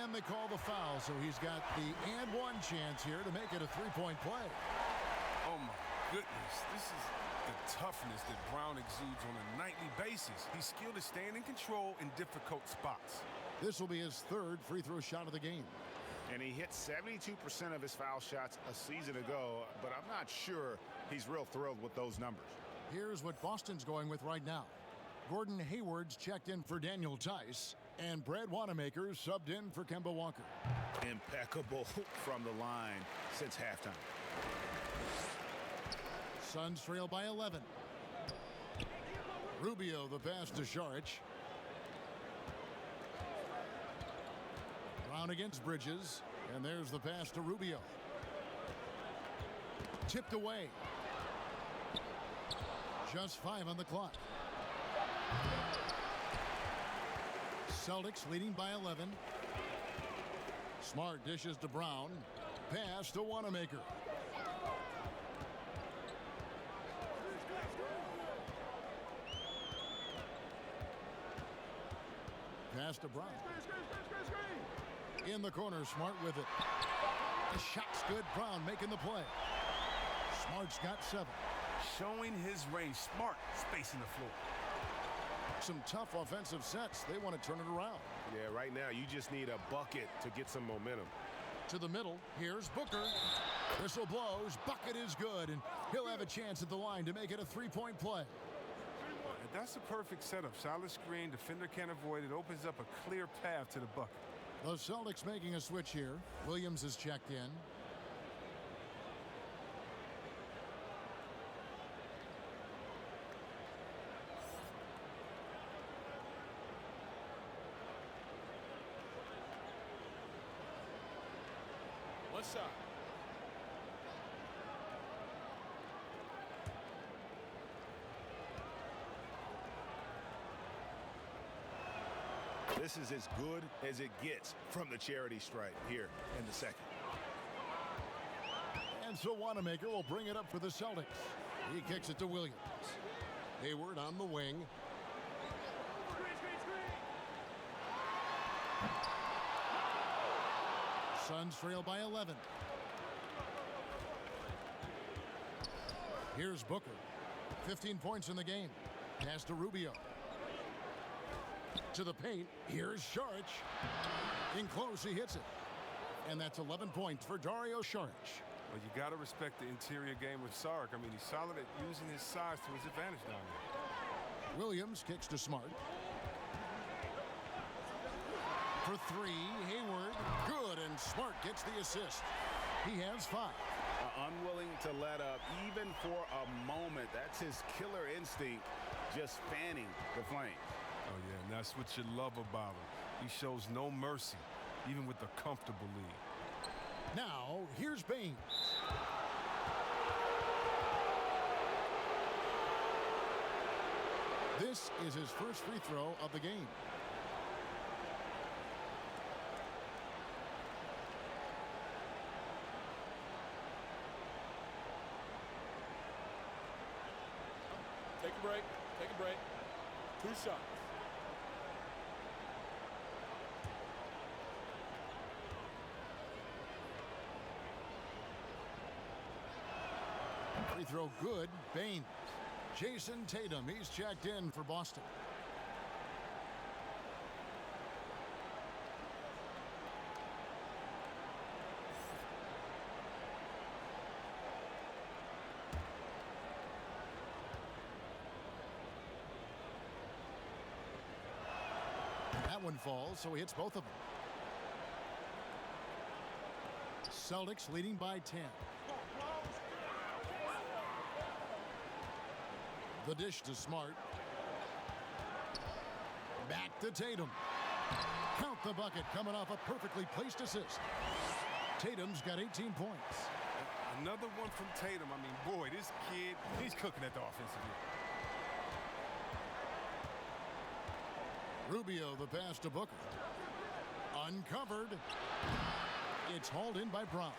and they call the foul, so he's got the and one chance here to make it a three-point play.
Oh my goodness, this is the toughness that Brown exudes on a nightly basis. He's skilled at staying in control in difficult spots.
This will be his 3rd free throw shot of the game.
And he hit 72% of his foul shots a season ago, but I'm not sure he's real thrilled with those numbers.
Here's what Boston's going with right now. Gordon Hayward's checked in for Daniel Tice, and Brad Wanamaker subbed in for Kemba Walker.
Impeccable from the line since halftime.
Suns trail by 11. Rubio the pass to Saric. Brown against Bridges, and there's the pass to Rubio. Tipped away. Just 5 on the clock. Celtics leading by 11. Smart dishes to Brown. Pass to Wanamaker. Pass to Brown. In the corner, Smart with it. The shot's good. Brown making the play. Smart's got 7.
Showing his range. Smart spacing the floor.
Some tough offensive sets. They want to turn it around.
Yeah, right now you just need a bucket to get some momentum.
To the middle. Here's Booker. Whistle blows. Bucket is good, and he'll have a chance at the line to make it a three-point play.
That's a perfect setup. Solid screen. Defender can't avoid it. Opens up a clear path to the bucket.
The Celtics making a switch here. Williams is checked in.
One shot.
This is as good as it gets from the charity stripe here in the second.
And so Wanamaker will bring it up for the Celtics. He kicks it to Williams. Hayward on the wing. Suns trail by 11. Here's Booker. 15 points in the game. Pass to Rubio. To the paint. Here's Saric. In close, he hits it. And that's 11 points for Dario Saric.
Well, you got to respect the interior game with Saric. I mean, he's solid at using his size to his advantage down there.
Williams kicks to Smart. For 3, Hayward. Good, and Smart gets the assist. He has 5.
Unwilling to let up even for a moment. That's his killer instinct, just fanning the flame.
Oh, yeah, and that's what you love about him. He shows no mercy, even with the comfortable lead.
Now, here's Baines. This is his first free throw of the game.
Take a break. Take a break. 2 shots.
Free throw good. Baines. Jason Tatum. He's checked in for Boston. That one falls, so he hits both of them. Celtics leading by 10. The dish to Smart. Back to Tatum. Count the bucket coming off a perfectly placed assist. Tatum's got 18 points.
Another one from Tatum. I mean, boy, this kid, he's cooking at the offensive end.
Rubio, the pass to Booker. Uncovered. It's hauled in by Brown.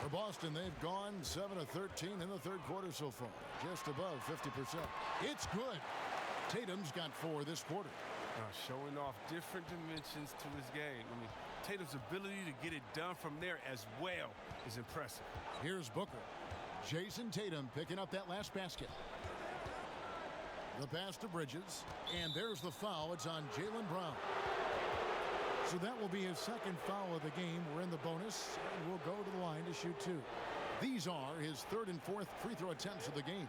For Boston, they've gone 7 of 13 in the third quarter so far, just above 50%. It's good. Tatum's got 4 this quarter.
Showing off different dimensions to his game. I mean, Tatum's ability to get it done from there as well is impressive.
Here's Booker. Jason Tatum picking up that last basket. The pass to Bridges, and there's the foul. It's on Jaylen Brown. So that will be his second foul of the game. We're in the bonus, and we'll go to the line to shoot 2. These are his third and fourth free throw attempts of the game.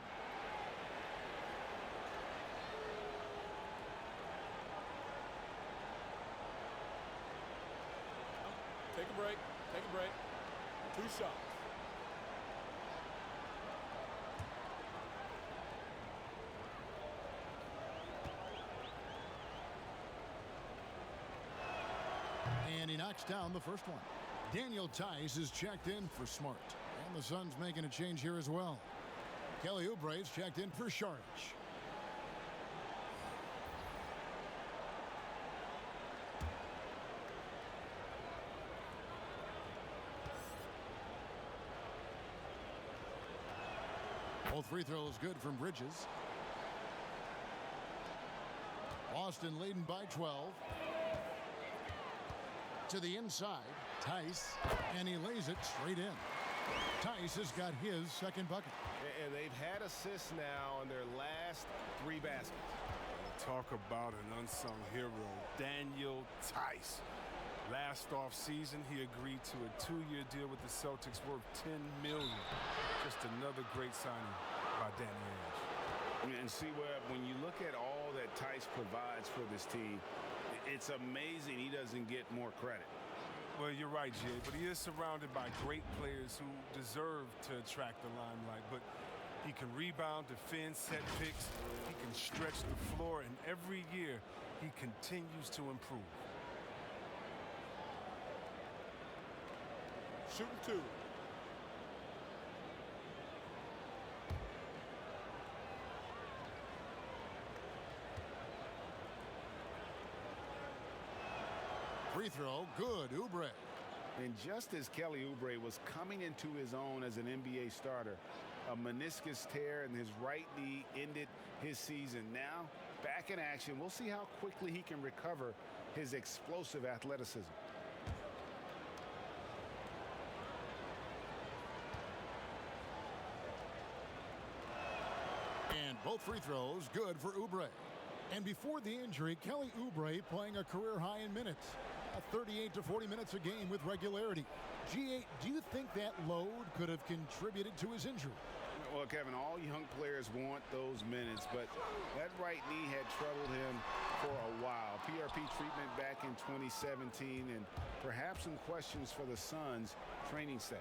Take a break. Take a break. 2 shots.
And he knocks down the first one. Daniel Tice is checked in for Smart. And the Suns making a change here as well. Kelly Oubre's checked in for Saric. Both free throws good from Bridges. Boston leading by 12. To the inside, Tice, and he lays it straight in. Tice has got his second bucket.
And they've had assists now on their last 3 baskets.
Talk about an unsung hero, Daniel Tice. Last offseason, he agreed to a 2-year deal with the Celtics worth $10 million. Just another great signing by Danny Ainge.
And see, Webb, when you look at all that Tice provides for this team, it's amazing he doesn't get more credit.
Well, you're right, Jay, but he is surrounded by great players who deserve to attract the limelight. But he can rebound, defend, set picks. He can stretch the floor, and every year he continues to improve.
Shooting 2.
Free throw, good, Oubre.
And just as Kelly Oubre was coming into his own as an NBA starter, a meniscus tear in his right knee ended his season. Now, back in action, we'll see how quickly he can recover his explosive athleticism.
And both free throws good for Oubre. And before the injury, Kelly Oubre playing a career high in minutes. 38 to 40 minutes a game with regularity. G8, do you think that load could have contributed to his injury?
Well, Kevin, all young players want those minutes, but that right knee had troubled him for a while. PRP treatment back in 2017, and perhaps some questions for the Suns training staff.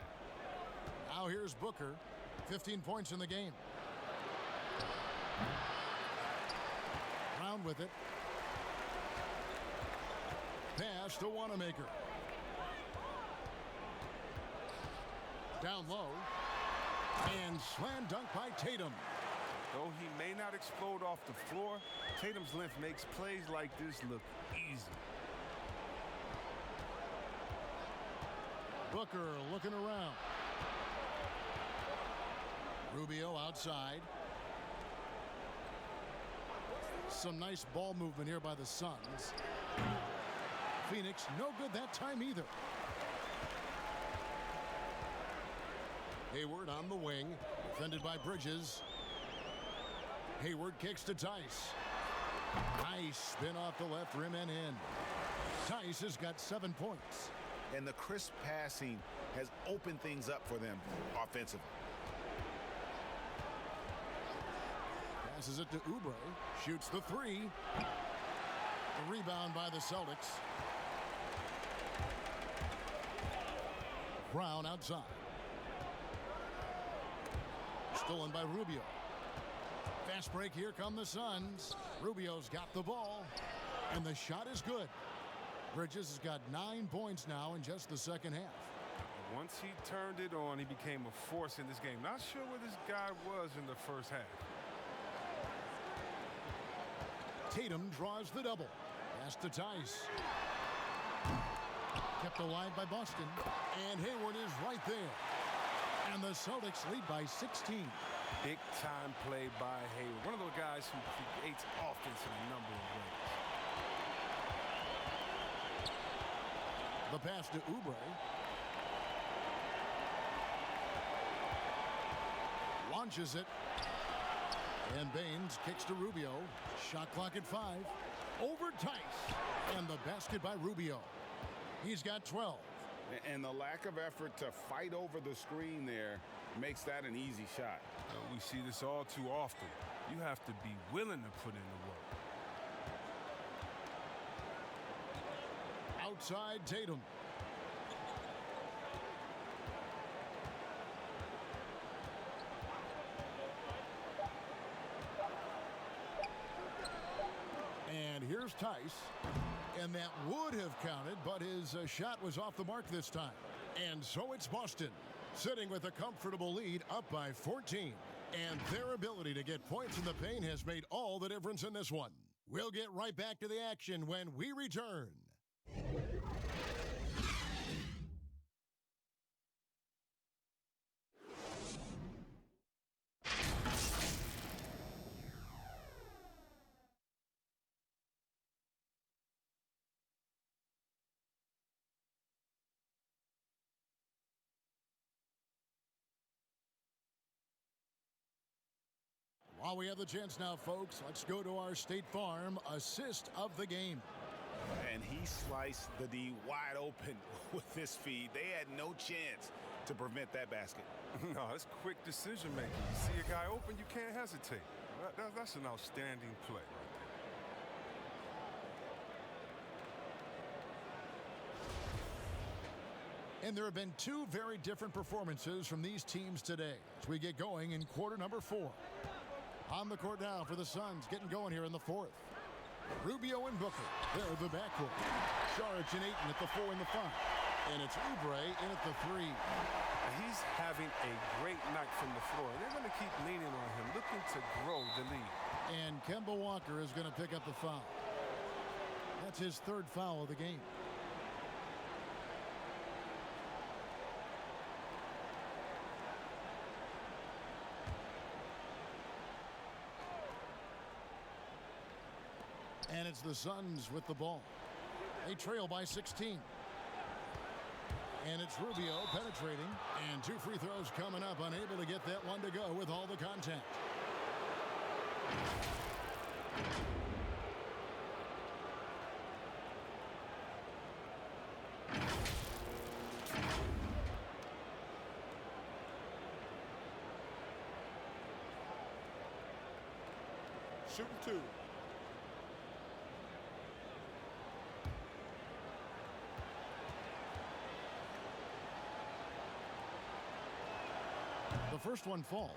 Now here's Booker, 15 points in the game. Brown with it. Pass to Wanamaker. Down low. And slam dunk by Tatum.
Though he may not explode off the floor, Tatum's length makes plays like this look easy.
Booker looking around. Rubio outside. Some nice ball movement here by the Suns. Phoenix, no good that time either. Hayward on the wing, defended by Bridges. Hayward kicks to Tice. Nice spin off the left rim and in. Tice has got 7 points.
And the crisp passing has opened things up for them offensively. Passes
it to Oubre. Shoots the 3. The rebound by the Celtics. Brown outside. Stolen by Rubio. Fast break, here come the Suns. Rubio's got the ball, and the shot is good. Bridges has got 9 points now in just the second half.
Once he turned it on, he became a force in this game. Not sure where this guy was in the first half.
Tatum draws the double. Pass to Tice. Kept alive by Boston. And Hayward is right there. And the Celtics lead by 16.
Big time play by Hayward. One of those guys who creates offense in a number of ways.
The pass to Oubre. Launches it. And Baines kicks to Rubio. Shot clock at 5. Over Tice. And the basket by Rubio. He's got 12.
And the lack of effort to fight over the screen there makes that an easy shot.
We see this all too often. You have to be willing to put in the work.
Outside Tatum. And here's Tice. And that would have counted, but his shot was off the mark this time. And so it's Boston, sitting with a comfortable lead, up by 14. And their ability to get points in the paint has made all the difference in this one. We'll get right back to the action when we return. While we have the chance now, folks, let's go to our State Farm assist of the game.
And he sliced the D wide open with this feed. They had no chance to prevent that basket.
No, it's quick decision making. You see a guy open, you can't hesitate. That's an outstanding play right there.
And there have been two very different performances from these teams today as we get going in quarter number 4. On the court now for the Suns, getting going here in the 4th. Rubio and Booker, they're the backcourt. Saric and Ayton at the 4 and the 5. And it's Oubre in at the 3.
He's having a great night from the floor. They're going to keep leaning on him, looking to grow the lead.
And Kemba Walker is going to pick up the foul. That's his 3rd foul of the game. And it's the Suns with the ball. They trail by 16. And it's Rubio penetrating. And 2 free throws coming up. Unable to get that one to go with all the contact.
Shooting 2.
The first one falls.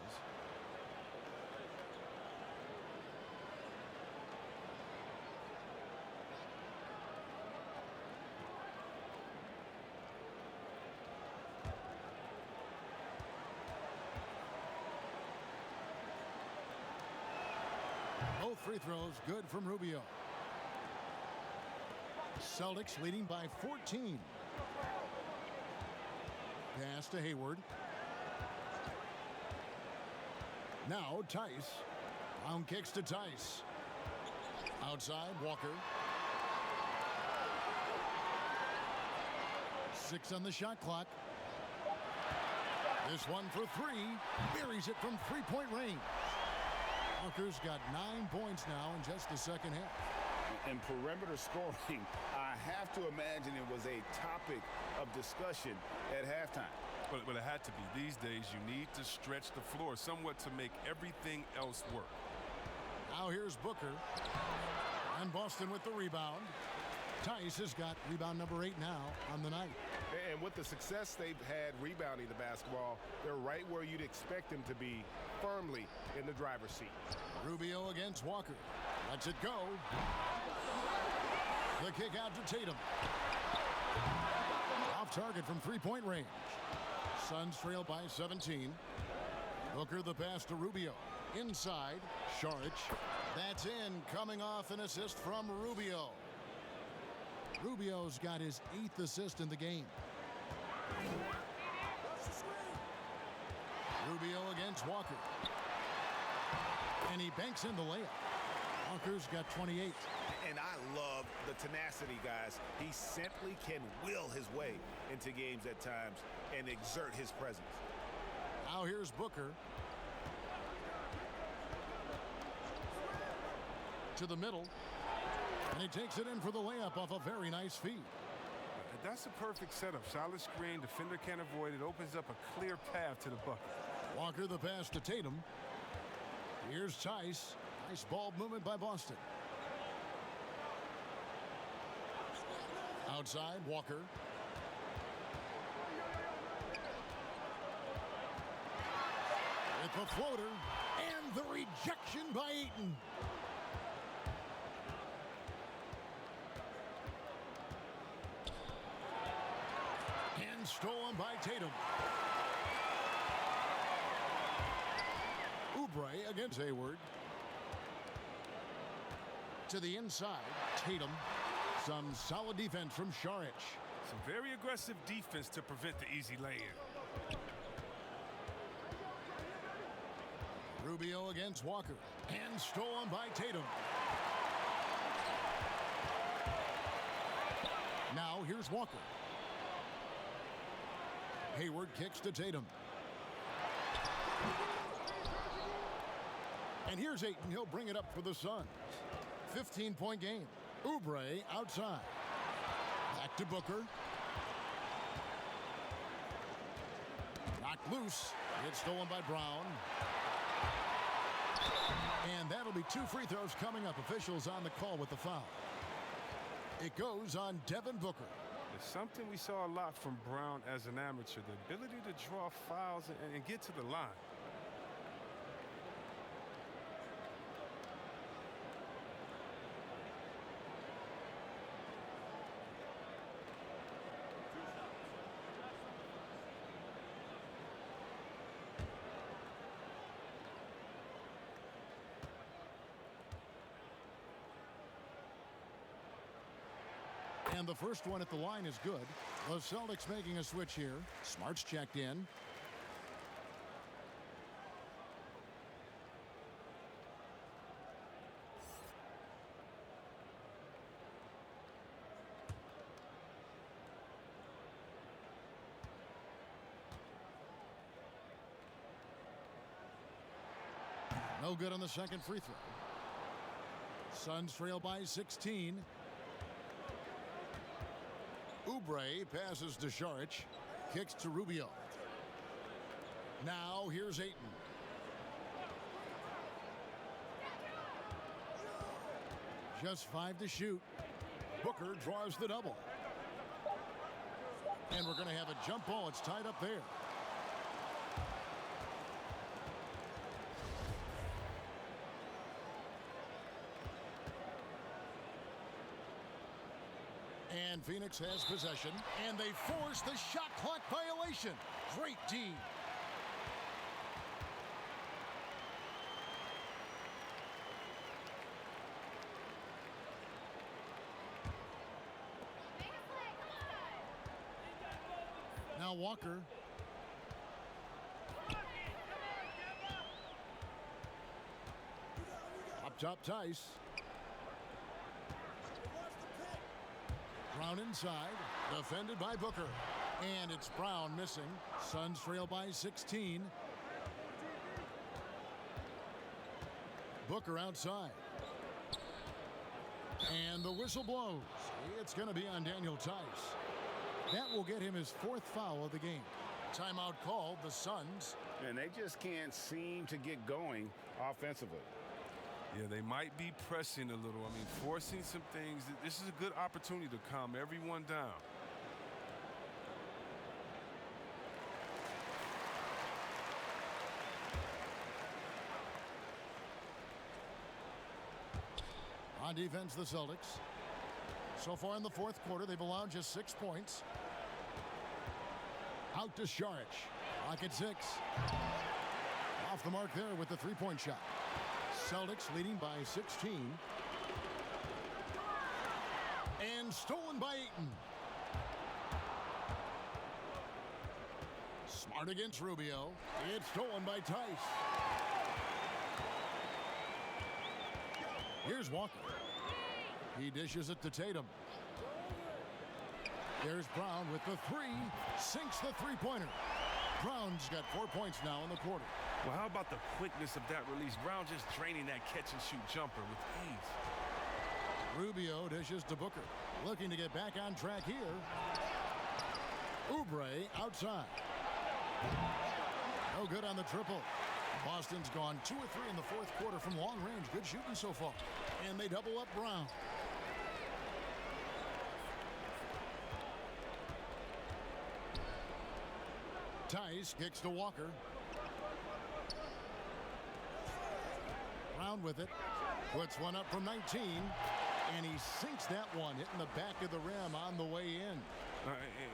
Both free throws good from Rubio. Celtics leading by 14. Pass to Hayward. Now Tice. Brown kicks to Tice. Outside, Walker. 6 on the shot clock. This one for 3. Buries it from 3-point range. Walker's got 9 points now in just the second half.
In perimeter scoring, I have to imagine it was a topic of discussion at halftime.
But it had to be. These days, you need to stretch the floor somewhat to make everything else work.
Now here's Booker. And Boston with the rebound. Tice has got rebound number 8 now on the night.
And with the success they've had rebounding the basketball, they're right where you'd expect them to be, firmly in the driver's seat.
Rubio against Walker. Lets it go. The kick out to Tatum. Off target from three-point range. Suns trail by 17. Booker the pass to Rubio. Inside, Saric. That's in, coming off an assist from Rubio. Rubio's got his 8th assist in the game. Rubio against Walker. And he banks in the layup. Walker's got 28.
And I love the tenacity, guys. He simply can will his way into games at times and exert his presence.
Now here's Booker. To the middle. And he takes it in for the layup off a very nice feed.
That's a perfect setup. Solid screen. Defender can't avoid it. Opens up a clear path to the bucket.
Walker the pass to Tatum. Here's Tice. Nice ball movement by Boston. Outside, Walker. With the floater. And the rejection by Ayton. And stolen by Tatum. Oubre against Hayward. To the inside, Tatum. Some solid defense from Saric.
Some very aggressive defense to prevent the easy lay-in.
Rubio against Walker. And stolen by Tatum. Now here's Walker. Hayward kicks to Tatum. And here's Ayton. He'll bring it up for the Suns. 15-point game. Oubre outside. Back to Booker. Knocked loose. It's stolen by Brown. And that'll be 2 free throws coming up. Officials on the call with the foul. It goes on Devin Booker.
It's something we saw a lot from Brown as an amateur. The ability to draw fouls and get to the line.
And the first one at the line is good. The Celtics making a switch here. Smart's checked in. No good on the second free throw. Suns trail by 16. Oubre passes to Saric. Kicks to Rubio. Now here's Ayton. Just 5 to shoot. Booker draws the double. And we're going to have a jump ball. It's tied up there. And Phoenix has possession, and they force the shot clock violation. Great D. Now Walker. Up top, Tice. Brown inside, defended by Booker. And it's Brown missing. Suns trail by 16. Booker outside. And the whistle blows. It's going to be on Daniel Tice. That will get him his 4th foul of the game. Timeout called, the Suns.
And they just can't seem to get going offensively.
Yeah, they might be pressing a little. I mean, forcing some things. This is a good opportunity to calm everyone down.
On defense, the Celtics. So far in the fourth quarter, they've allowed just 6 points. Out to Šarić. Clock at 6. Off the mark there with the three-point shot. Celtics leading by 16. And stolen by Ayton. Smart against Rubio. It's stolen by Tice. Here's Walker. He dishes it to Tatum. There's Brown with the three. Sinks the three-pointer. Brown's got 4 points now in the quarter.
Well, how about the quickness of that release? Brown just draining that catch-and-shoot jumper with ease.
Rubio dishes to Booker. Looking to get back on track here. Oubre outside. No good on the triple. Boston's gone 2 or 3 in the fourth quarter from long range. Good shooting so far. And they double up Brown. Tice kicks to Walker. Brown with it. Puts one up from 19. And he sinks that one, hitting the back of the rim on the way in.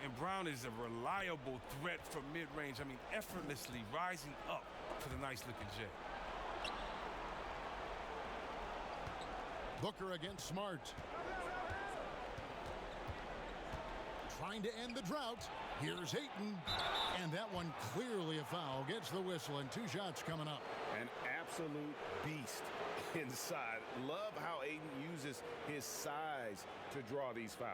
And Brown is a reliable threat from mid-range. I mean, effortlessly rising up for the nice-looking J.
Booker against Smart. Trying to end the drought. Here's Ayton. And that one clearly a foul. Gets the whistle and 2 shots coming up.
An absolute beast inside. Love how Ayton uses his size to draw these fouls.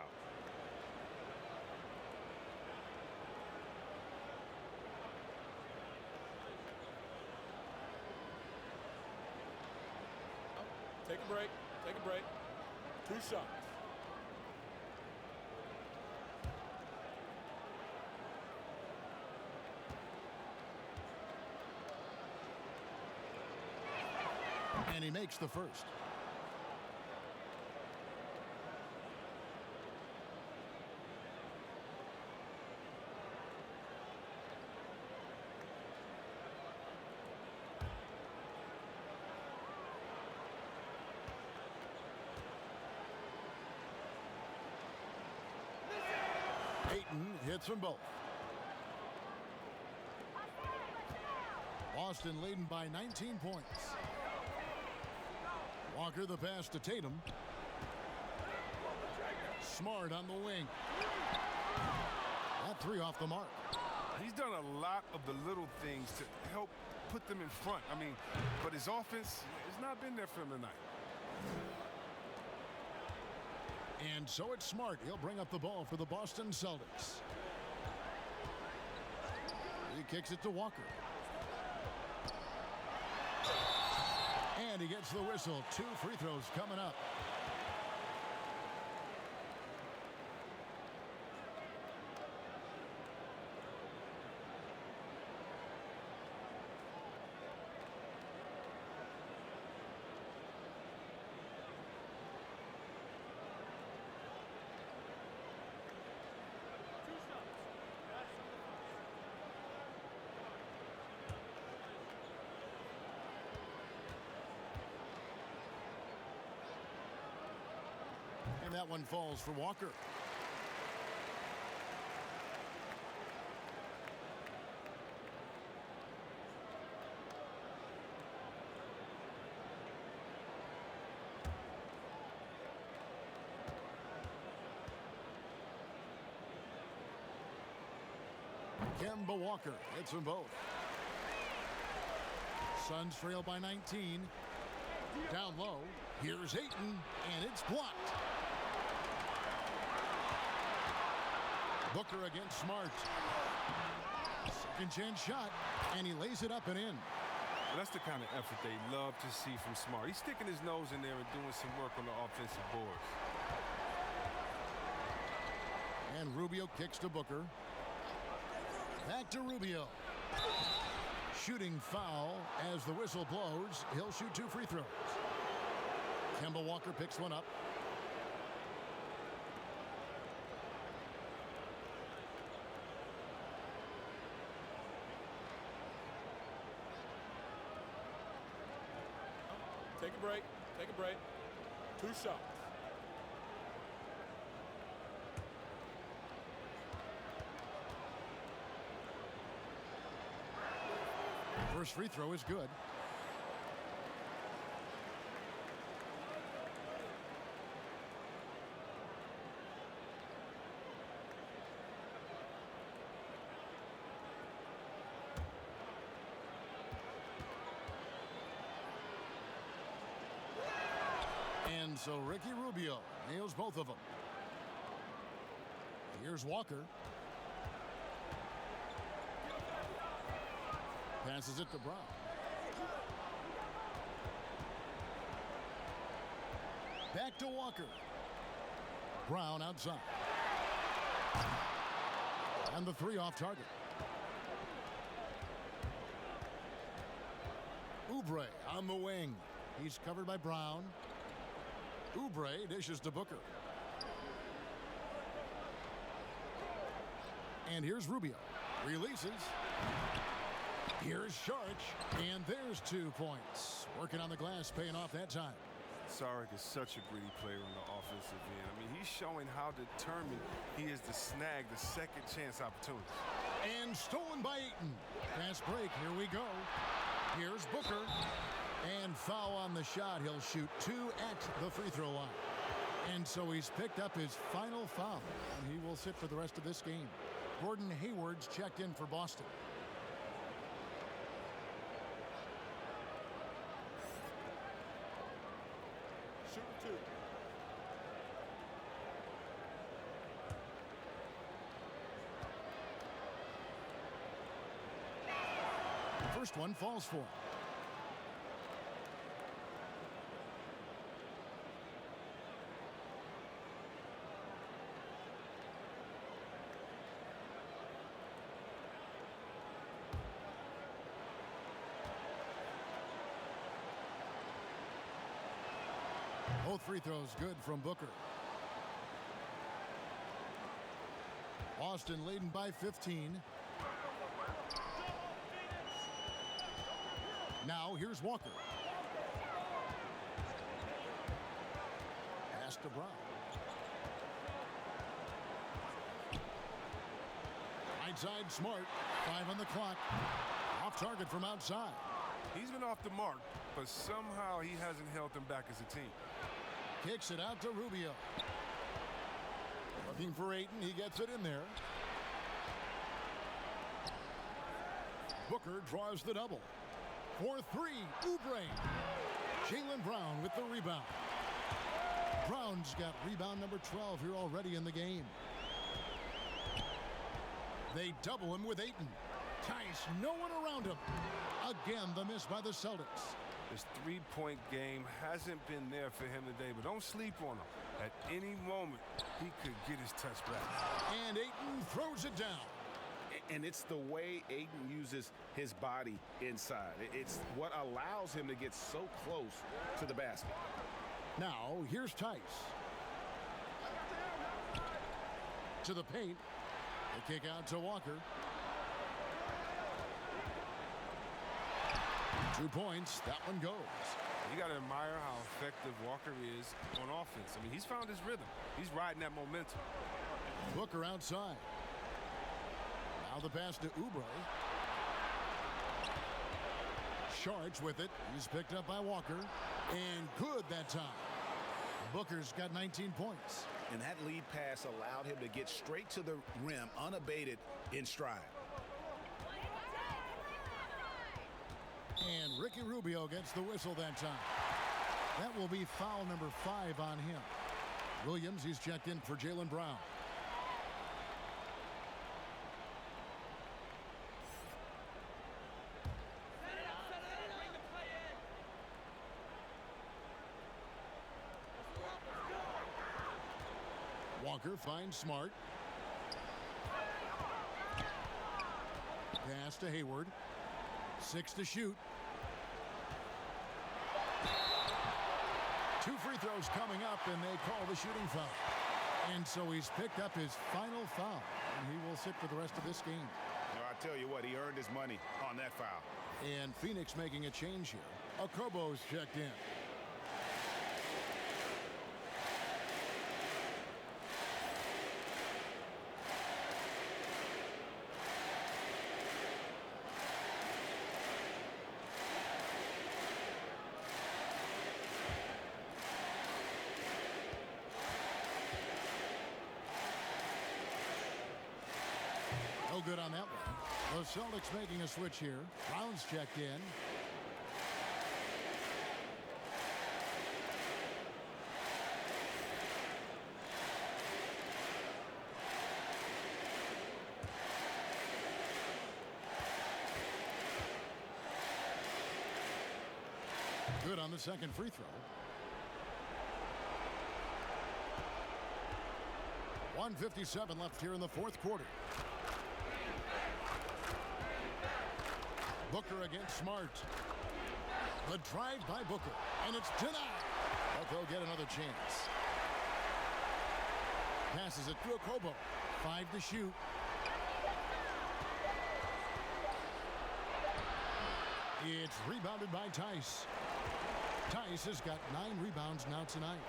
Take a break. Take a break. 2 shots.
And he makes the first. Ayton hits them both. Boston leading by 19 points. Walker the pass to Tatum. Smart on the wing. That 3 off the mark.
He's done a lot of the little things to help put them in front. I mean, but his offense has not been there for him tonight.
And so it's Smart. He'll bring up the ball for the Boston Celtics. He kicks it to Walker. And he gets the whistle. 2 free throws coming up. And that one falls for Walker. Kemba Walker hits them both. Suns trail by 19. Down low. Here's Ayton, and it's blocked. Booker against Smart. Second chance shot, and he lays it up and in.
Well, that's the kind of effort they love to see from Smart. He's sticking his nose in there and doing some work on the offensive boards.
And Rubio kicks to Booker. Back to Rubio. Shooting foul as the whistle blows. He'll shoot 2 free throws. Kemba Walker picks one up.
Take a break. Take a break. 2 shots.
First free throw is good. And so Ricky Rubio nails both of them. Here's Walker. Passes it to Brown. Back to Walker. Brown outside. And the 3 off target. Oubre on the wing. He's covered by Brown. Oubre dishes to Booker. And here's Rubio. Releases. Here's Sharch. And there's 2 points. Working on the glass, paying off that time.
Sarek is such a gritty player on the offensive end. I mean, he's showing how determined he is to snag the second chance opportunity.
And stolen by Ayton. Fast break. Here we go. Here's Booker. And foul on the shot. He'll shoot 2 at the free throw line. And so he's picked up his final foul. And he will sit for the rest of this game. Gordon Hayward's checked in for Boston.
Shooting 2.
The first one falls for him. Both free throws good from Booker. Boston leading by 15. Now here's Walker. Pass to Brown. Right side Smart. 5 on the clock. Off target from outside.
He's been off the mark, but somehow he hasn't held them back as a team.
Kicks it out to Rubio. Looking for Ayton. He gets it in there. Booker draws the double. For 3, Oubre. Jaylen Brown with the rebound. Brown's got rebound number 12 here already in the game. They double him with Ayton. Tice, no one around him. Again, the miss by the Celtics.
His 3-point game hasn't been there for him today, but don't sleep on him. At any moment, he could get his touch back.
And Ayton throws it down.
And it's the way Ayton uses his body inside. It's what allows him to get so close to the basket.
Now, here's Tice. To the paint. The kick out to Walker. 2 points. That one goes.
You got to admire how effective Walker is on offense. I mean, he's found his rhythm. He's riding that momentum.
Booker outside. Now the pass to Oubre. Sharch with it. He's picked up by Walker. And good that time. Booker's got 19 points.
And that lead pass allowed him to get straight to the rim unabated in stride.
And Ricky Rubio gets the whistle that time. That will be foul number 5 on him. Williams, he's checked in for Jaylen Brown. Walker finds Smart. Pass to Hayward. 6 to shoot. 2 free throws coming up, and they call the shooting foul. And so he's picked up his final foul, and he will sit for the rest of this game.
I tell you what, he earned his money on that foul.
And Phoenix making a change here. Okobo's checked in. No good on that one. The Celtics making a switch here. Brown's checked in. Good on the second free throw. 1:57 left here in the fourth quarter. Booker against Smart. The drive by Booker, and it's denied. But they'll get another chance. Passes it to Okobo. 5 to shoot. It's rebounded by Tice. Tice has got 9 rebounds now tonight.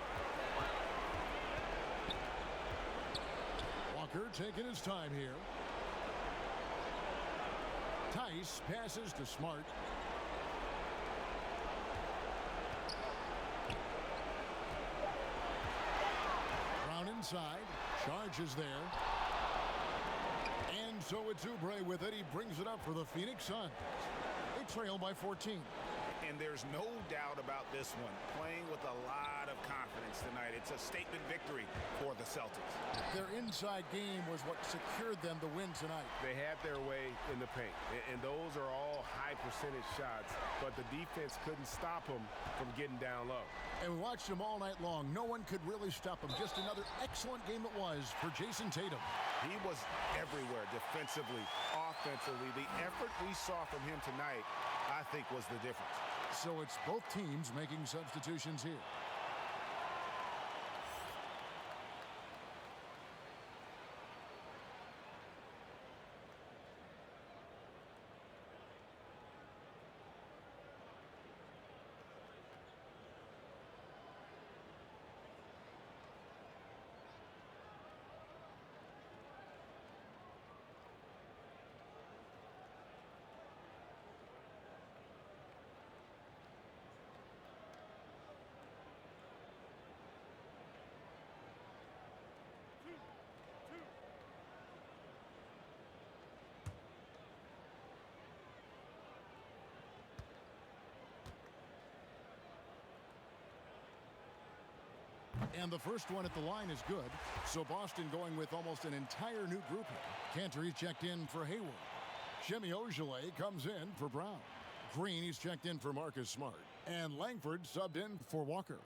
Walker taking his time here. Tice passes to Smart. Brown inside. Charges there. And so it's Oubre with it. He brings it up for the Phoenix Suns. They trail by 14.
And there's no doubt about this one. Playing with a lot of confidence tonight. It's a statement victory for the Celtics.
Their inside game was what secured them the win tonight.
They had their way in the paint, and those are all high percentage shots, but the defense couldn't stop them from getting down low.
And we watched them all night long. No one could really stop him. Just another excellent game it was for Jason Tatum.
He was everywhere defensively, offensively. The effort we saw from him tonight, I think, was the difference.
So it's both teams making substitutions here. And the first one at the line is good. So Boston going with almost an entire new group here. Cantor, he's checked in for Hayward. Jimmy Ojeleye comes in for Brown. Green, he's checked in for Marcus Smart. And Langford subbed in for Walker.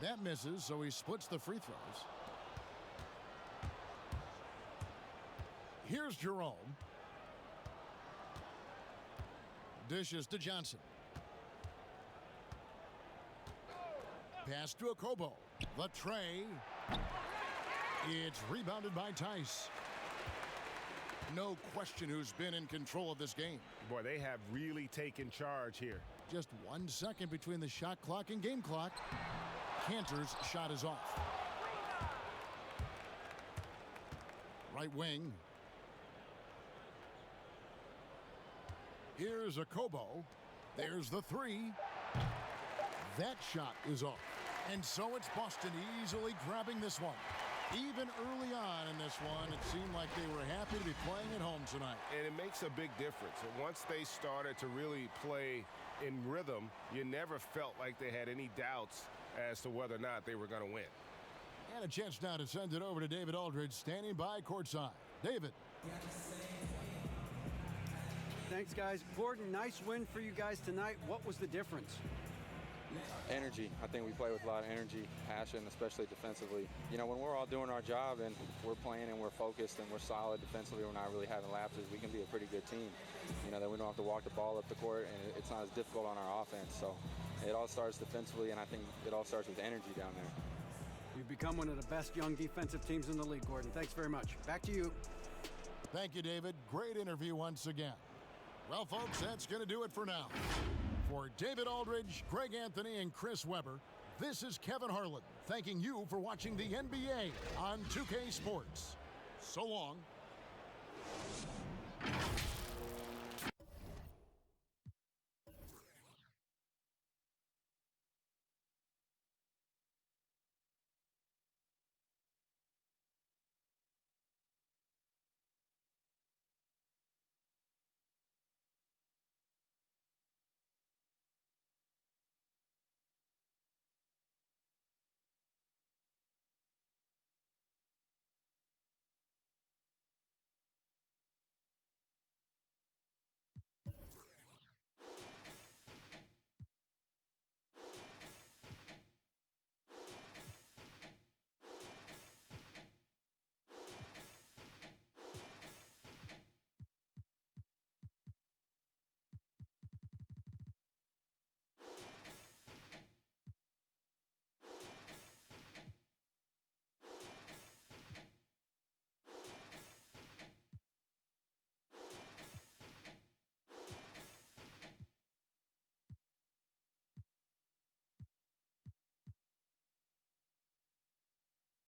That misses, so he splits the free throws. Here's Jerome. Dishes to Johnson. Pass to Okobo. The tray. It's rebounded by Tice. No question who's been in control of this game.
Boy, they have really taken charge here.
Just 1 second between the shot clock and game clock. Cantor's shot is off. Right wing. Here's Okobo. There's the three. That shot is off. And so it's Boston easily grabbing this one. Even early on in this one, it seemed like they were happy to be playing at home tonight.
And it makes a big difference. And once they started to really play in rhythm, you never felt like they had any doubts as to whether or not they were going to win.
And a chance now to send it over to David Aldridge, standing by courtside. David.
Thanks, guys. Gordon, nice win for you guys tonight. What was the difference?
Energy. I think we play with a lot of energy, passion, especially defensively. You know, when we're all doing our job and we're playing and we're focused and we're solid defensively, we're not really having lapses, we can be a pretty good team. You know, that we don't have to walk the ball up the court, and it's not as difficult on our offense. So it all starts defensively, and I think it all starts with energy down there.
You've become one of the best young defensive teams in the league, Gordon. Thanks very much. Back to you.
Thank you, David. Great interview once again. Well, folks, that's going to do it for now. For David Aldridge, Greg Anthony, and Chris Webber, this is Kevin Harlan thanking you for watching the NBA on 2K Sports. So long.